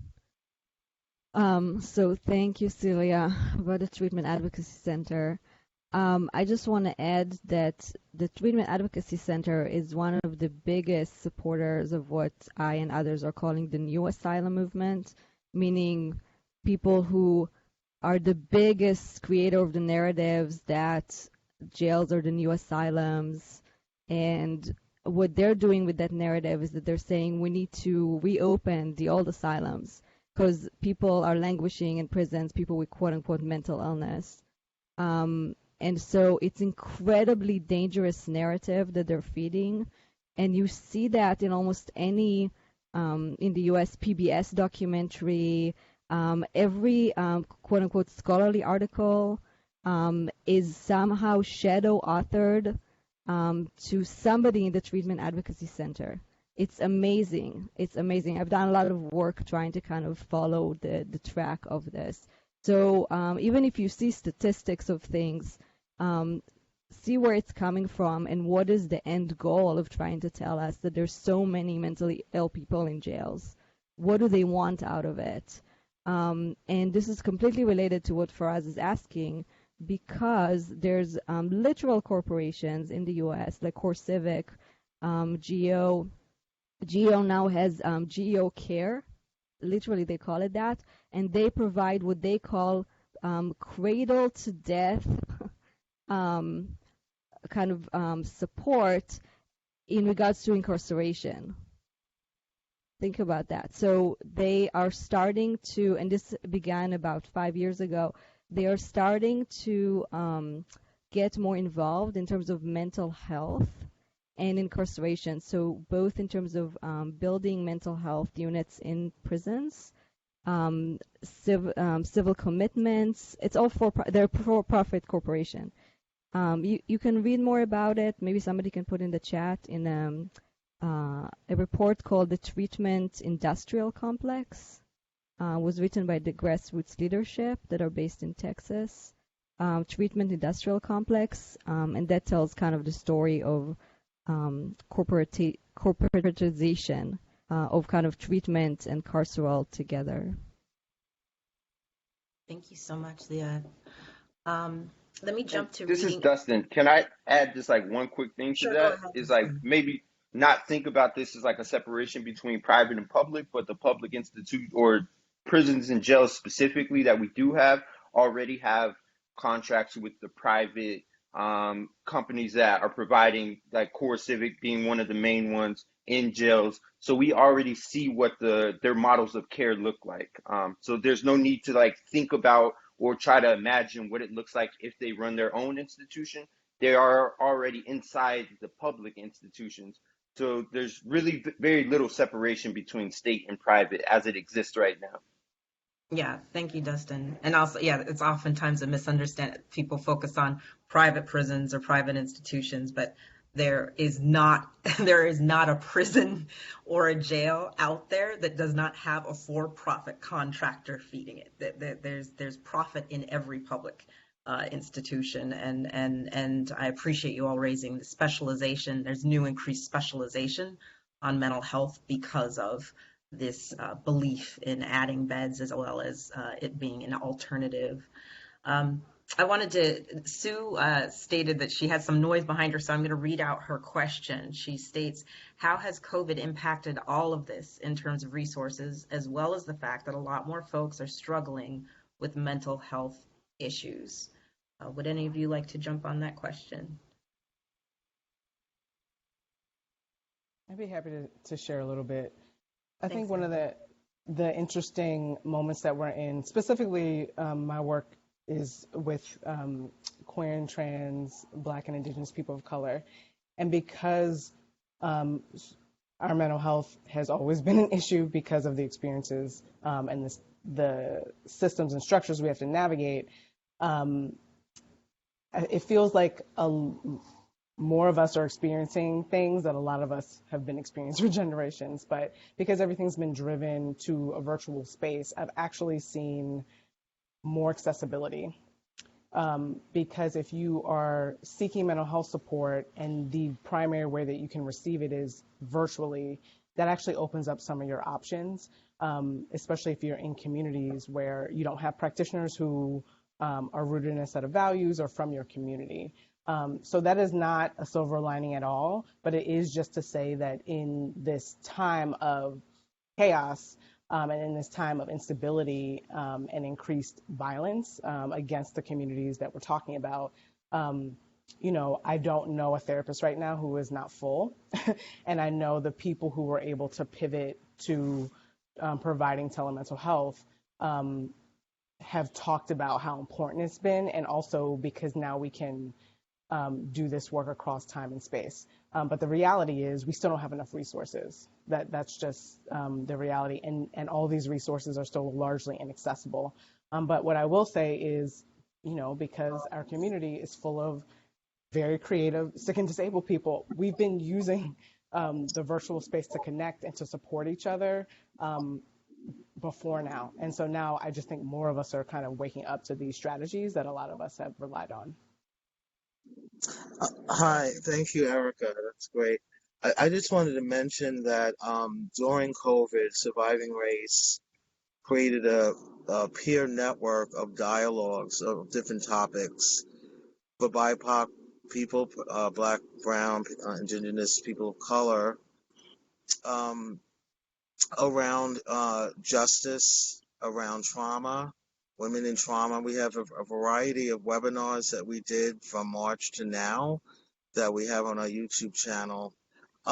So thank you, Celia, about the Treatment Advocacy Center. I just want to add that the Treatment Advocacy Center is one of the biggest supporters of what I and others are calling the new asylum movement, meaning people who are the biggest creator of the narratives that jails are the new asylums. And what they're doing with that narrative is that they're saying we need to reopen the old asylums because people are languishing in prisons, people with quote-unquote mental illness. And so it's incredibly dangerous narrative that they're feeding. And you see that in almost any, in the US PBS documentary, every quote-unquote scholarly article is somehow shadow authored to somebody in the Treatment Advocacy Center. It's amazing. It's amazing. I've done a lot of work trying to kind of follow the track of this. So even if you see statistics of things, see where it's coming from and what is the end goal of trying to tell us that there's so many mentally ill people in jails. What do they want out of it? And this is completely related to what Faraz is asking, because there's literal corporations in the U.S. like CoreCivic, GEO now has GEO Care, literally they call it that, and they provide what they call cradle to death support in regards to incarceration. Think about that. So they are starting to, and this began about 5 years ago, they are starting to get more involved in terms of mental health and incarceration. So both in terms of building mental health units in prisons, civil commitments. It's all they're for-profit corporation. You can read more about it. Maybe somebody can put in the chat in a report called The Treatment Industrial Complex. Was written by the grassroots leadership that are based in Texas. Treatment Industrial Complex, and that tells kind of the story of corporatization of kind of treatment and carceral together. Thank you so much, Leah. Let me jump to This reading. is Dustin. Can I add just like one quick thing to Sure, that? go ahead. Is like maybe not think about this as like a separation between private and public, but the public institute or prisons and jails specifically that we do have already have contracts with the private companies that are providing, like CoreCivic being one of the main ones in jails. So we already see what their models of care look like. So there's no need to like think about or try to imagine what it looks like if they run their own institution. They are already inside the public institutions. So there's really very little separation between state and private as it exists right now. Yeah, thank you, Dustin. And also, yeah, it's oftentimes a misunderstanding. People focus on private prisons or private institutions, but there is not a prison or a jail out there that does not have a for-profit contractor feeding it. There's profit in every public institution, and I appreciate you all raising the specialization. There's new increased specialization on mental health because of this belief in adding beds as well as it being an alternative. I wanted to, Sue stated that she had some noise behind her, so I'm going to read out her question. She states, how has COVID impacted all of this in terms of resources, as well as the fact that a lot more folks are struggling with mental health issues? Would any of you like to jump on that question? I'd be happy to share a little bit. I Thanks, think one of the interesting moments that we're in, specifically my work is with queer and trans, Black and Indigenous people of color. And because our mental health has always been an issue because of the experiences and the systems and structures we have to navigate, it feels like more of us are experiencing things that a lot of us have been experiencing for generations. But because everything's been driven to a virtual space, I've actually seen more accessibility. Because if you are seeking mental health support and the primary way that you can receive it is virtually, that actually opens up some of your options, especially if you're in communities where you don't have practitioners who are rooted in a set of values or from your community. So that is not a silver lining at all, but it is just to say that in this time of chaos and in this time of instability and increased violence against the communities that we're talking about, I don't know a therapist right now who is not full. And I know the people who were able to pivot to providing telemental health have talked about how important it's been, and also because now we can do this work across time and space. But the reality is we still don't have enough resources. That's just the reality. And all these resources are still largely inaccessible. But what I will say is, because our community is full of very creative, sick and disabled people, we've been using the virtual space to connect and to support each other before now. And so now I just think more of us are kind of waking up to these strategies that a lot of us have relied on. Hi, thank you, Erica. That's great. I just wanted to mention that during COVID, Surviving Race created a peer network of dialogues of different topics for BIPOC people, Black, Brown, Indigenous people of color, around justice, around trauma, women in trauma. We have a variety of webinars that we did from March to now that we have on our YouTube channel.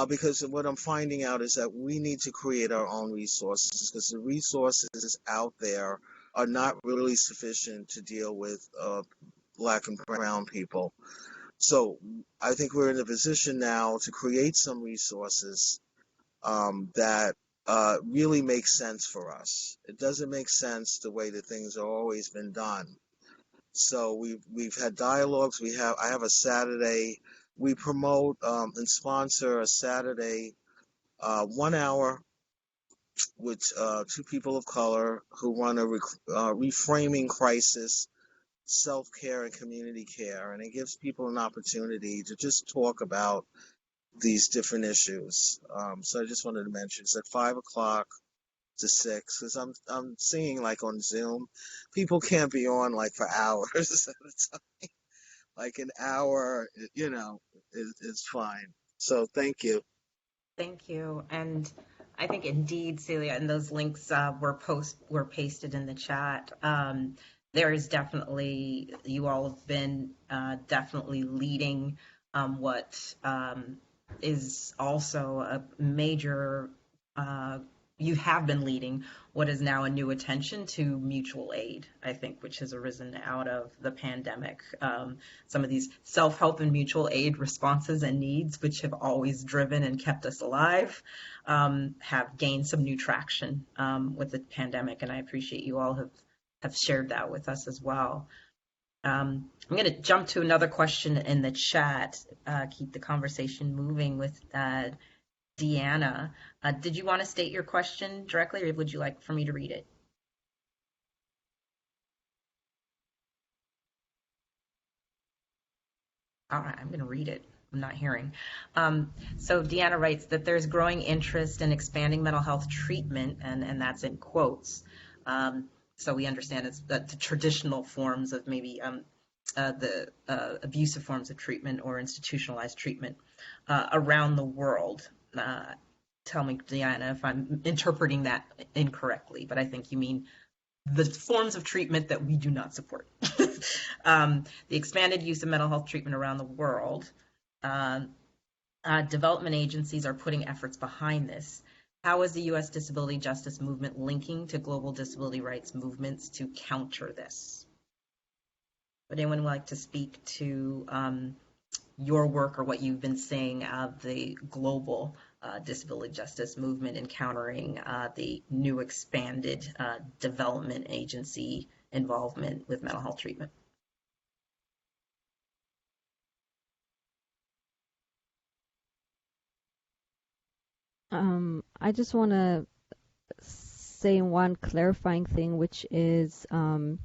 Because what I'm finding out is that we need to create our own resources, because the resources out there are not really sufficient to deal with Black and brown people. So I think we're in a position now to create some resources that really make sense for us. It doesn't make sense the way that things have always been done. So we've had dialogues. I have a Saturday. We promote and sponsor a Saturday 1 hour with two people of color who run a reframing crisis, self-care and community care, and it gives people an opportunity to just talk about these different issues. So I just wanted to mention it's at 5 o'clock to 6, because I'm seeing like on Zoom, people can't be on like for hours at a time. Like an hour, is fine. So thank you. Thank you. And I think indeed, Celia, and those links were pasted in the chat. There is definitely, you all have been definitely leading what is also a major, you have been leading what is now a new attention to mutual aid, I think, which has arisen out of the pandemic. Some of these self-help and mutual aid responses and needs, which have always driven and kept us alive, have gained some new traction with the pandemic, and I appreciate you all have shared that with us as well. I'm going to jump to another question in the chat, keep the conversation moving with Deanna. Did you want to state your question directly, or would you like for me to read it? All right, I'm going to read it. I'm not hearing. So Deanna writes that there's growing interest in expanding mental health treatment, and that's in quotes. So we understand it's the traditional forms of maybe the abusive forms of treatment or institutionalized treatment around the world. Tell me, Deanna, if I'm interpreting that incorrectly, but I think you mean the forms of treatment that we do not support. The expanded use of mental health treatment around the world. Development agencies are putting efforts behind this. How is the U.S. disability justice movement linking to global disability rights movements to counter this? Would anyone like to speak to your work or what you've been saying of the global disability justice movement encountering the new expanded development agency involvement with mental health treatment? I just want to say one clarifying thing, which is, and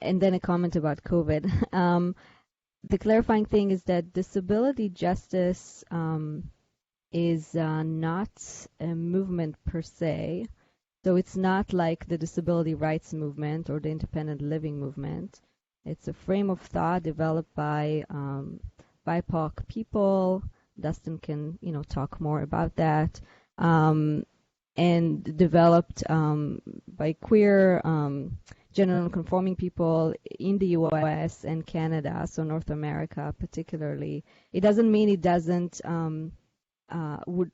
then a comment about COVID. The clarifying thing is that disability justice is not a movement per se. So it's not like the disability rights movement or the independent living movement. It's a frame of thought developed by BIPOC people. Dustin can, talk more about that. And developed by queer, gender non-conforming people in the U.S. and Canada, so North America particularly. It doesn't mean it doesn't would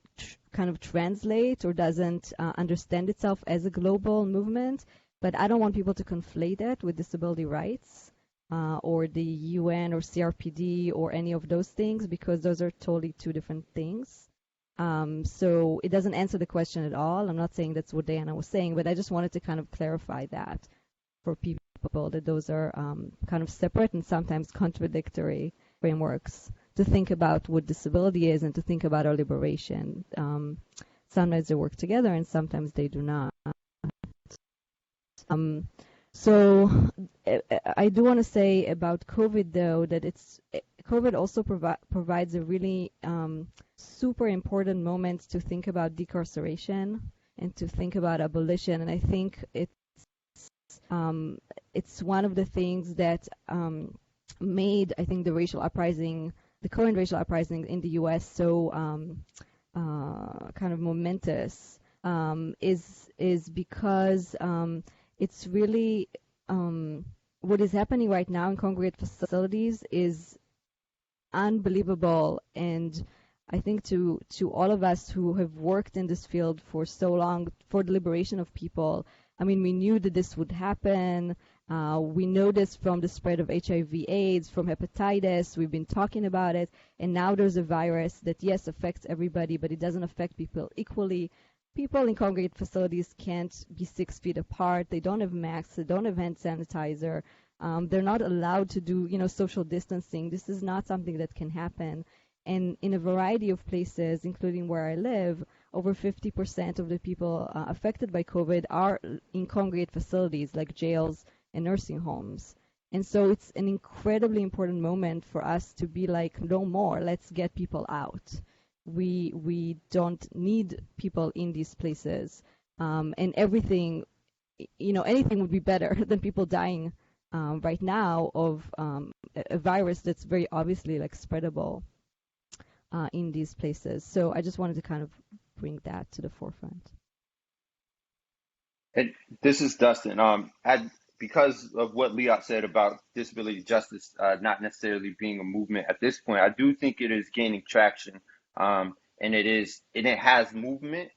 kind of translate or doesn't understand itself as a global movement, but I don't want people to conflate it with disability rights or the UN or CRPD or any of those things, because those are totally two different things. So it doesn't answer the question at all. I'm not saying that's what Diana was saying, but I just wanted to kind of clarify that for people, that those are kind of separate and sometimes contradictory frameworks to think about what disability is and to think about our liberation. Sometimes they work together and sometimes they do not. So I do want to say about COVID, though, that COVID also provides a really super important moment to think about decarceration and to think about abolition. And I think it's one of the things that made, I think, the current racial uprising in the U.S. so kind of momentous, is because it's really what is happening right now in congregate facilities is unbelievable. And I think to all of us who have worked in this field for so long, for the liberation of people, I mean, we knew that this would happen. We know this from the spread of HIV/AIDS, from hepatitis. We've been talking about it. And now there's a virus that, yes, affects everybody, but it doesn't affect people equally. People in congregate facilities can't be 6 feet apart. They don't have masks. They don't have hand sanitizer. They're not allowed to do, social distancing. This is not something that can happen. And in a variety of places, including where I live, over 50% of the people affected by COVID are in congregate facilities like jails and nursing homes. And so it's an incredibly important moment for us to be like, no more, let's get people out. We don't need people in these places. And everything, anything would be better than people dying right now of a virus that's very obviously like spreadable in these places. So I just wanted to kind of bring that to the forefront. And this is Dustin. Because of what Liat said about disability justice not necessarily being a movement at this point, I do think it is gaining traction, and it has movement.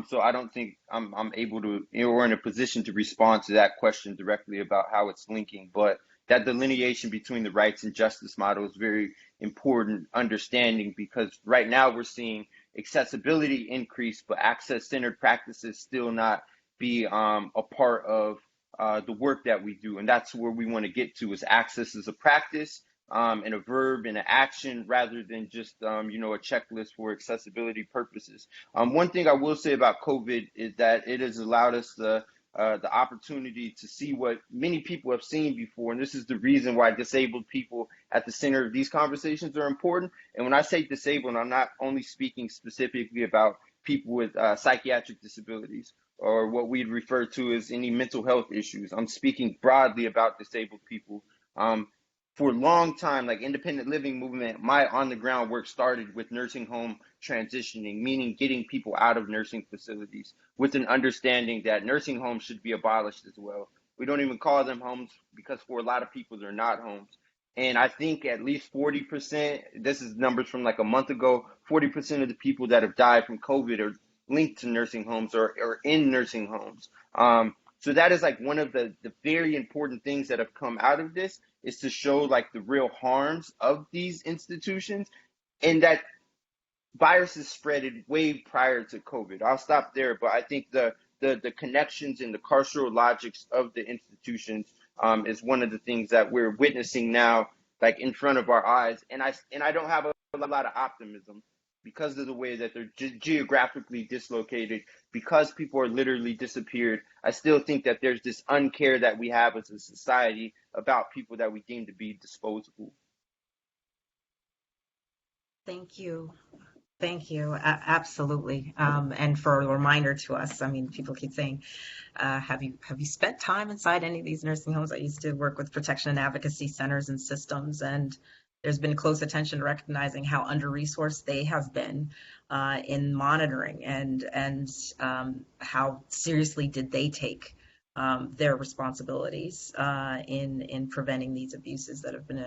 So I don't think I'm able to, or in a position to respond to that question directly about how it's linking. But that delineation between the rights and justice model is very important understanding, because right now we're seeing accessibility increase, but access-centered practices still not be a part of the work that we do. And that's where we want to get to, is access as a practice and a verb and an action, rather than just, a checklist for accessibility purposes. One thing I will say about COVID is that it has allowed us the opportunity to see what many people have seen before. And this is the reason why disabled people at the center of these conversations are important. And when I say disabled, I'm not only speaking specifically about people with psychiatric disabilities, or what we'd refer to as any mental health issues. I'm speaking broadly about disabled people. For a long time, like independent living movement, my on the ground work started with nursing home transitioning, meaning getting people out of nursing facilities with an understanding that nursing homes should be abolished as well. We don't even call them homes, because for a lot of people, they're not homes. And I think at least 40%, this is numbers from like a month ago, 40% of the people that have died from COVID are linked to nursing homes or in nursing homes. So that is like one of the very important things that have come out of this, is to show like the real harms of these institutions, and that viruses spread way prior to COVID. I'll stop there, but I think the connections and the carceral logics of the institutions is one of the things that we're witnessing now, like in front of our eyes. And I don't have a lot of optimism, because of the way that they're geographically dislocated, because people are literally disappeared. I still think that there's this uncare that we have as a society about people that we deem to be disposable. Thank you. Thank you. Absolutely. And for a reminder to us, I mean, people keep saying, have you spent time inside any of these nursing homes? I used to work with protection and advocacy centers and systems, and there's been close attention to recognizing how under-resourced they have been in monitoring, and how seriously did they take their responsibilities in preventing these abuses that have been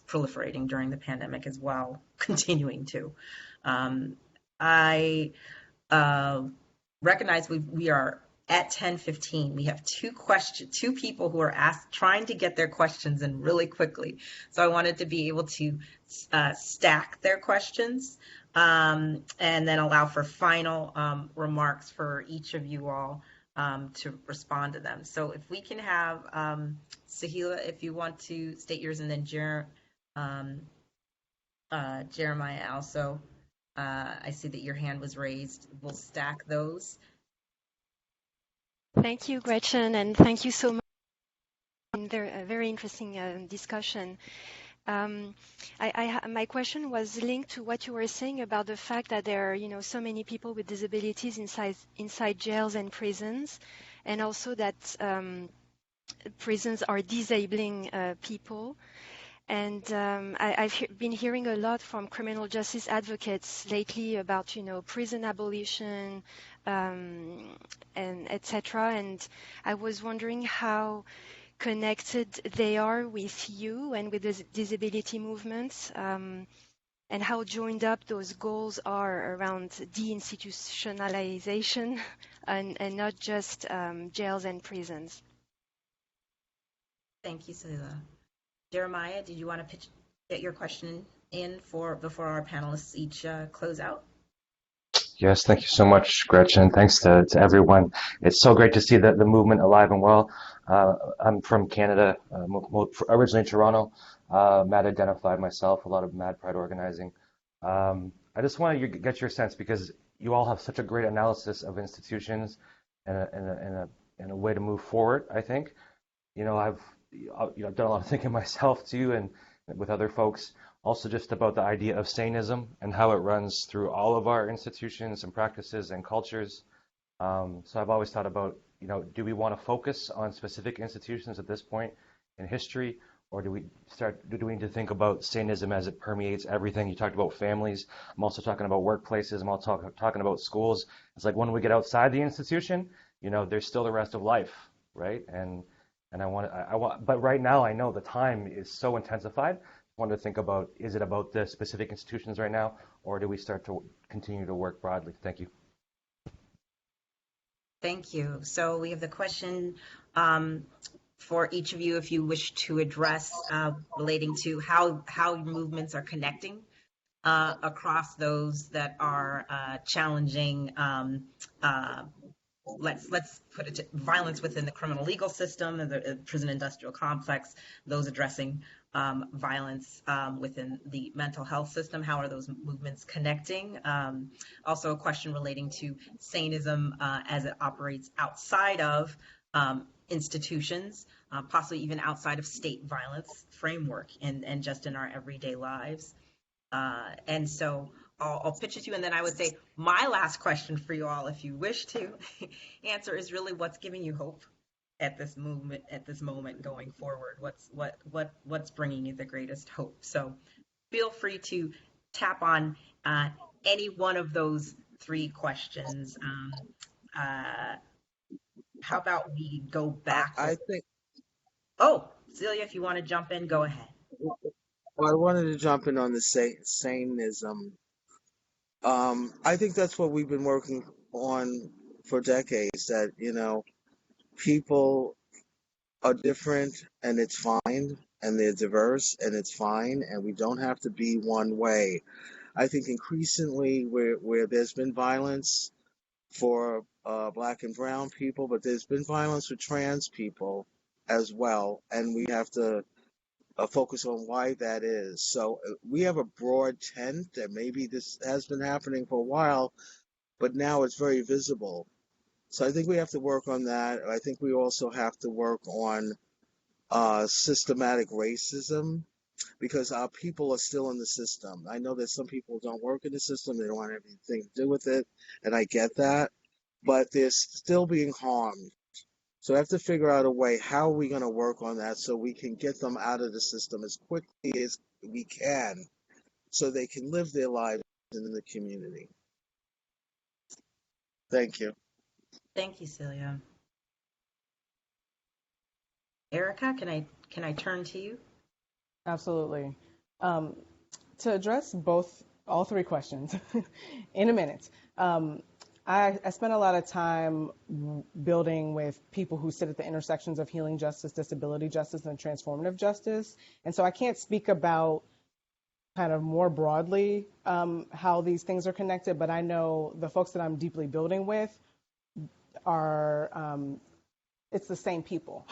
proliferating during the pandemic as well, continuing to. I recognize we are at 10:15. We have two people who are trying to get their questions in really quickly. So I wanted to be able to stack their questions and then allow for final remarks for each of you all to respond to them. So if we can have Sahila, if you want to state yours, and then Jeremiah also. I see that your hand was raised. We'll stack those. Thank you, Gretchen, and thank you so much. Very interesting discussion. My question was linked to what you were saying about the fact that there are, so many people with disabilities inside jails and prisons, and also that prisons are disabling people. And I've been hearing a lot from criminal justice advocates lately about, prison abolition, and etc. And I was wondering how connected they are with you and with the disability movements, and how joined up those goals are around deinstitutionalization and not just jails and prisons. Thank you, Celia. Jeremiah, did you want to get your question in before our panelists each close out? Yes, thank you so much, Gretchen. Thanks to everyone. It's so great to see the movement alive and well. I'm from Canada, originally in Toronto. Mad identified myself, a lot of Mad Pride organizing. I just want to get your sense, because you all have such a great analysis of institutions and a way to move forward, I think. I've done a lot of thinking myself too, and with other folks. Also just about the idea of saneism and how it runs through all of our institutions and practices and cultures. So I've always thought about, do we want to focus on specific institutions at this point in history, or do we need to think about saneism as it permeates everything? You talked about families. I'm also talking about workplaces. I'm also talking about schools. It's like when we get outside the institution, there's still the rest of life, right? And but right now I know the time is so intensified. I want to think about, is it about the specific institutions right now, or do we start to continue to work broadly? Thank you. Thank you. So we have the question for each of you, if you wish to address, relating to how movements are connecting across those that are challenging. Let's put it to violence within the criminal legal system, the prison industrial complex, those addressing violence within the mental health system. How are those movements connecting? Also a question relating to saneism as it operates outside of institutions, possibly even outside of state violence framework and just in our everyday lives. And so I'll pitch it to you, and then I would say my last question for you all, if you wish to answer, is really what's giving you hope at this moment going forward. What's bringing you the greatest hope? So feel free to tap on any one of those three questions. How about we go back? I think. Oh, Celia, if you want to jump in, go ahead. Well, I wanted to jump in on the saneism. I think that's what we've been working on for decades. That people are different, and it's fine, and they're diverse, and it's fine, and we don't have to be one way. I think increasingly where there's been violence for Black and brown people, but there's been violence for trans people as well, and we have to focus on why that is. So we have a broad tent that maybe this has been happening for a while, but now it's very visible. So I think we have to work on that. I think we also have to work on systematic racism, because our people are still in the system. I know that some people don't work in the system, they don't want anything to do with it, and I get that, but they're still being harmed. So I have to figure out a way, how are we going to work on that so we can get them out of the system as quickly as we can so they can live their lives in the community. Thank you. Thank you, Celia. Erica, can I turn to you? Absolutely. To address all three questions in a minute. I spent a lot of time building with people who sit at the intersections of healing justice, disability justice, and transformative justice. And so I can't speak about kind of more broadly how these things are connected, but I know the folks that I'm deeply building with are, it's the same people.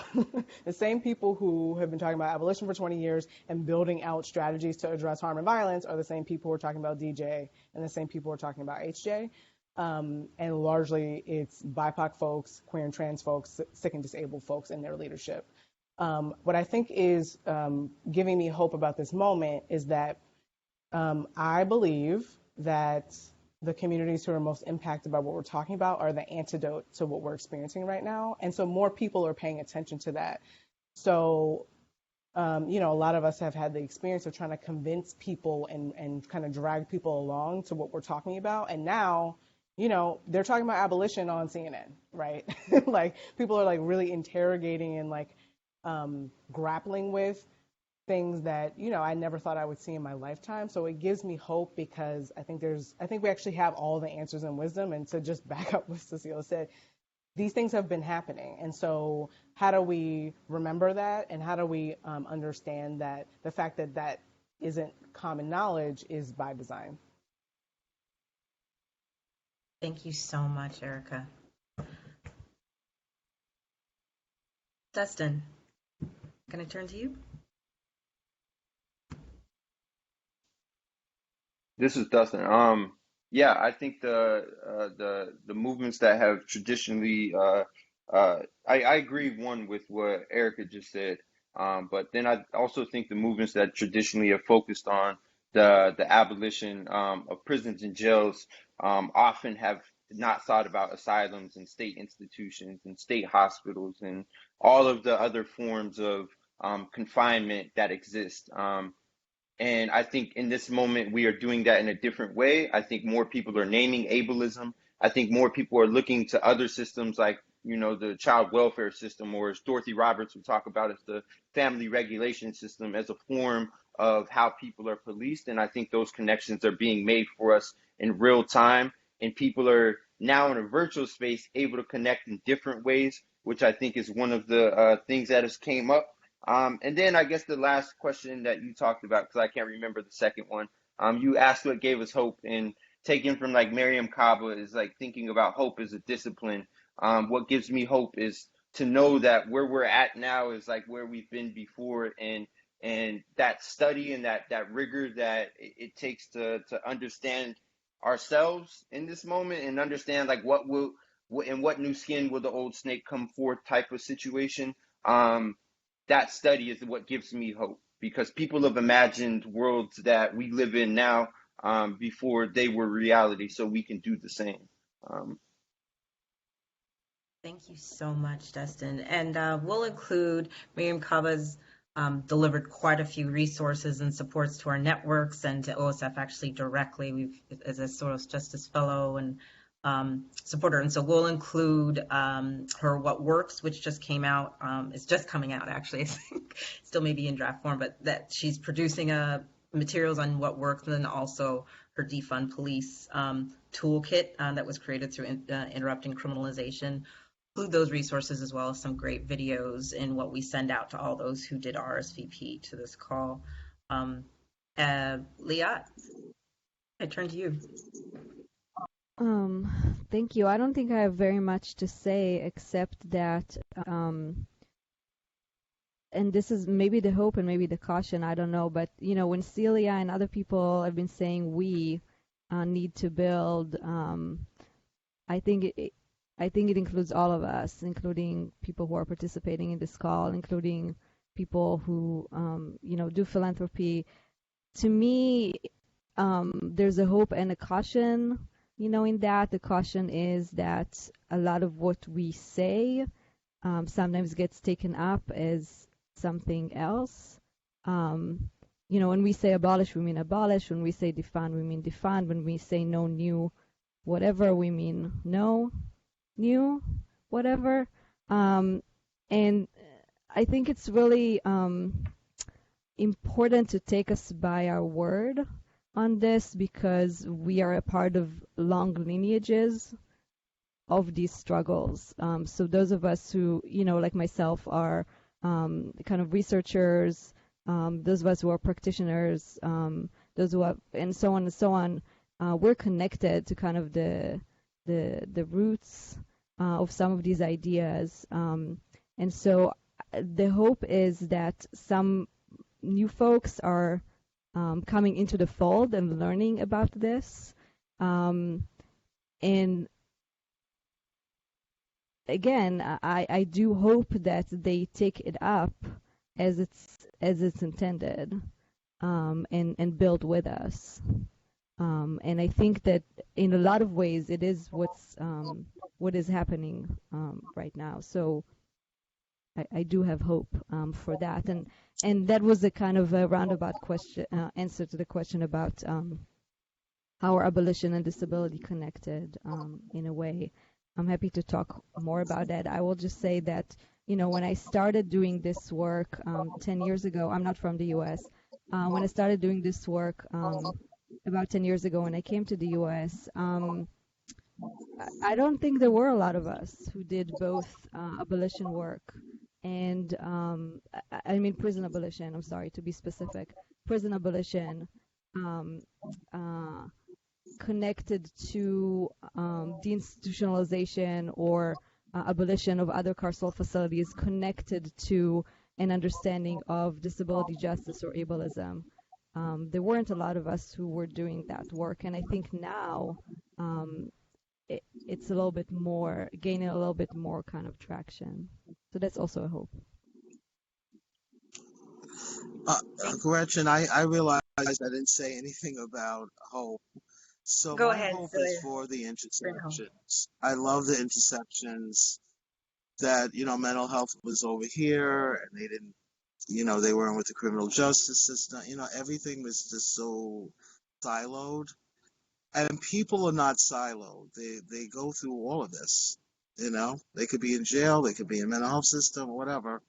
The same people who have been talking about abolition for 20 years and building out strategies to address harm and violence are the same people who are talking about DJ and the same people who are talking about HJ. And largely it's BIPOC folks, queer and trans folks, sick and disabled folks in their leadership. What I think is giving me hope about this moment is that I believe that the communities who are most impacted by what we're talking about are the antidote to what we're experiencing right now. And so more people are paying attention to that. So A lot of us have had the experience of trying to convince people and kind of drag people along to what we're talking about. And now, they're talking about abolition on CNN, right? Like people are like really interrogating and like grappling with things that, I never thought I would see in my lifetime. So it gives me hope because I think we actually have all the answers and wisdom. And to just back up what Cecilia said, these things have been happening. And so how do we remember that? And how do we understand that the fact that that isn't common knowledge is by design? Thank you so much, Erica. Dustin, can I turn to you? This is Dustin. Yeah, I think the movements that have traditionally, I agree one with what Erica just said. But then I also think the movements that traditionally have focused on the abolition of prisons and jails often have not thought about asylums and state institutions and state hospitals and all of the other forms of confinement that exist. And I think in this moment, we are doing that in a different way. I think more people are naming ableism. I think more people are looking to other systems like, the child welfare system, or as Dorothy Roberts would talk about, as the family regulation system, as a form of how people are policed. And I think those connections are being made for us in real time. And people are now in a virtual space able to connect in different ways, which I think is one of the things that has came up. And then I guess the last question that you talked about, because I can't remember the second one, you asked what gave us hope, and taken from like Miriam Kaba is like thinking about hope as a discipline. What gives me hope is to know that where we're at now is like where we've been before, and that study and that rigor that it takes to understand ourselves in this moment and understand like in what new skin will the old snake come forth type of situation. That study is what gives me hope, because people have imagined worlds that we live in now before they were reality, so we can do the same. Thank you so much, Dustin. And we'll include Miriam Kaba's delivered quite a few resources and supports to our networks and to OSF actually directly. We've, as a Soros Justice Fellow and supporter. And so we'll include her What Works, which just came out. It's just coming out, actually. I think still maybe in draft form, but that she's producing materials on what works, and then also her Defund Police toolkit that was created through Interrupting Criminalization. Include those resources as well as some great videos in what we send out to all those who did RSVP to this call. Liat, I turn to you. Thank you. I don't think I have very much to say except that, and this is maybe the hope and maybe the caution, I don't know, but when Celia and other people have been saying we need to build, I think it includes all of us, including people who are participating in this call, including people who do philanthropy. To me, there's a hope and a caution. In that, the caution is that a lot of what we say sometimes gets taken up as something else. When we say abolish, we mean abolish. When we say defund, we mean defund. When we say no new whatever, we mean no new whatever. And I think it's really important to take us by our word on this, because we are a part of long lineages of these struggles. So those of us who, like myself, are kind of researchers, those of us who are practitioners, those who have, and so on, we're connected to kind of the roots of some of these ideas. And so the hope is that some new folks are coming into the fold and learning about this. And again, I do hope that they take it up as it's intended, and build with us. And I think that in a lot of ways it is what is happening right now. So I do have hope for that. And that was a kind of a roundabout question answer to the question about how are abolition and disability connected in a way. I'm happy to talk more about that. I will just say that, when I started doing this work 10 years ago, I'm not from the US. When I started doing this work about 10 years ago when I came to the US, I don't think there were a lot of us who did both abolition work and, I mean, prison abolition, I'm sorry, to be specific, prison abolition connected to deinstitutionalization or abolition of other carceral facilities connected to an understanding of disability justice or ableism. There weren't a lot of us who were doing that work, and I think now it's a little bit more, gaining a little bit more kind of traction. So that's also a hope. Gretchen, I realized I didn't say anything about hope. So Go my ahead, hope is Celia. for the Bring it home. intersections. I love the intersections that, mental health was over here and they didn't, they weren't with the criminal justice system. Everything was just so siloed. And people are not siloed. They go through all of this. They could be in jail, they could be in mental health system, or whatever.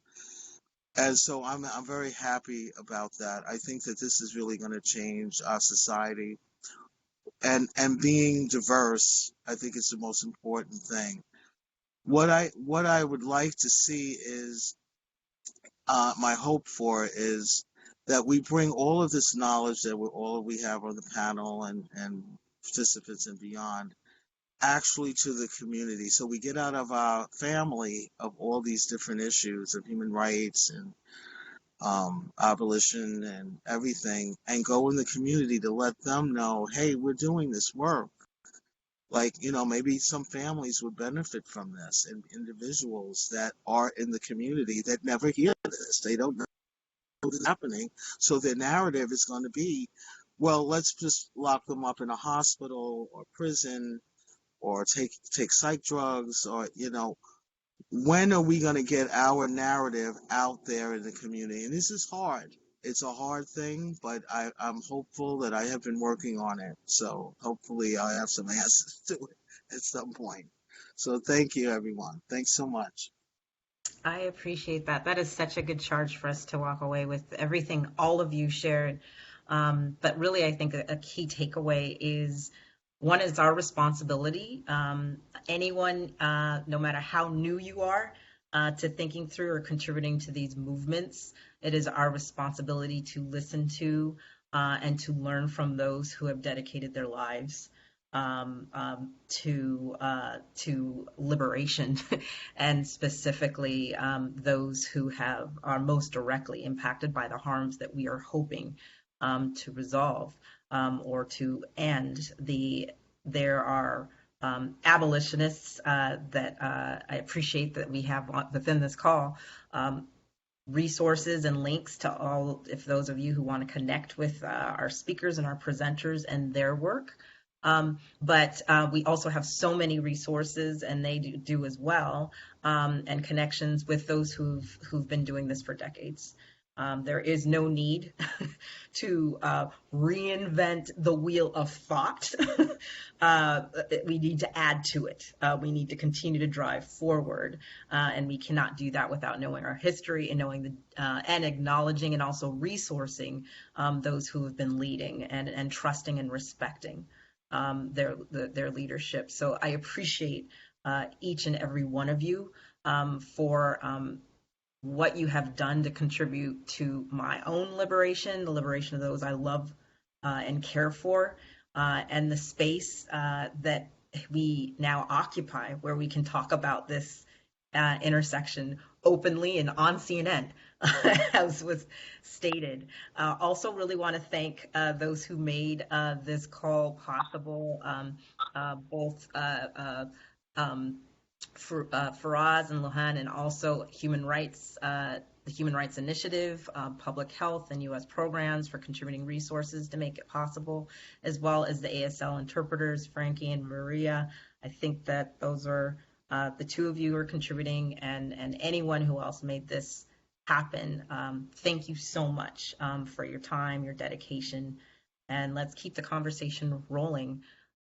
And so I'm very happy about that. I think that this is really going to change our society. And being diverse, I think is the most important thing. What I would like to see is my hope for is that we bring all of this knowledge that we have on the panel and participants and beyond actually to the community. So we get out of our family of all these different issues of human rights and abolition and everything, and go in the community to let them know, hey, we're doing this work. Like, maybe some families would benefit from this, and individuals that are in the community that never hear this. They don't know what's happening. So their narrative is going to be, well, let's just lock them up in a hospital or prison or take psych drugs, or, when are we going to get our narrative out there in the community? And this is hard. It's a hard thing, but I'm hopeful that I have been working on it. So hopefully I'll have some answers to it at some point. So thank you, everyone. Thanks so much. I appreciate that. That is such a good charge for us to walk away with, everything all of you shared. But really, I think a key takeaway is, one is our responsibility. Anyone, no matter how new you are to thinking through or contributing to these movements, it is our responsibility to listen to and to learn from those who have dedicated their lives to liberation, and specifically those who are most directly impacted by the harms that we are hoping to resolve or to end. There are abolitionists that I appreciate that we have within this call. Resources and links to all, if those of you who want to connect with our speakers and our presenters and their work. But we also have so many resources, and they do as well, and connections with those who've been doing this for decades. There is no need to reinvent the wheel of thought. We need to add to it. We need to continue to drive forward, and we cannot do that without knowing our history and knowing and acknowledging and also resourcing those who have been leading and trusting and respecting their leadership. So I appreciate each and every one of you for what you have done to contribute to my own liberation, the liberation of those I love and care for, and the space that we now occupy, where we can talk about this intersection openly and on CNN, as was stated. Also really want to thank those who made this call possible, both Faraz and Lohan, and also the Human Rights Initiative, Public Health, and U.S. programs for contributing resources to make it possible, as well as the ASL interpreters, Frankie and Maria. I think that those are The two of you are contributing, and anyone who else made this happen. Thank you so much for your time, your dedication, and let's keep the conversation rolling.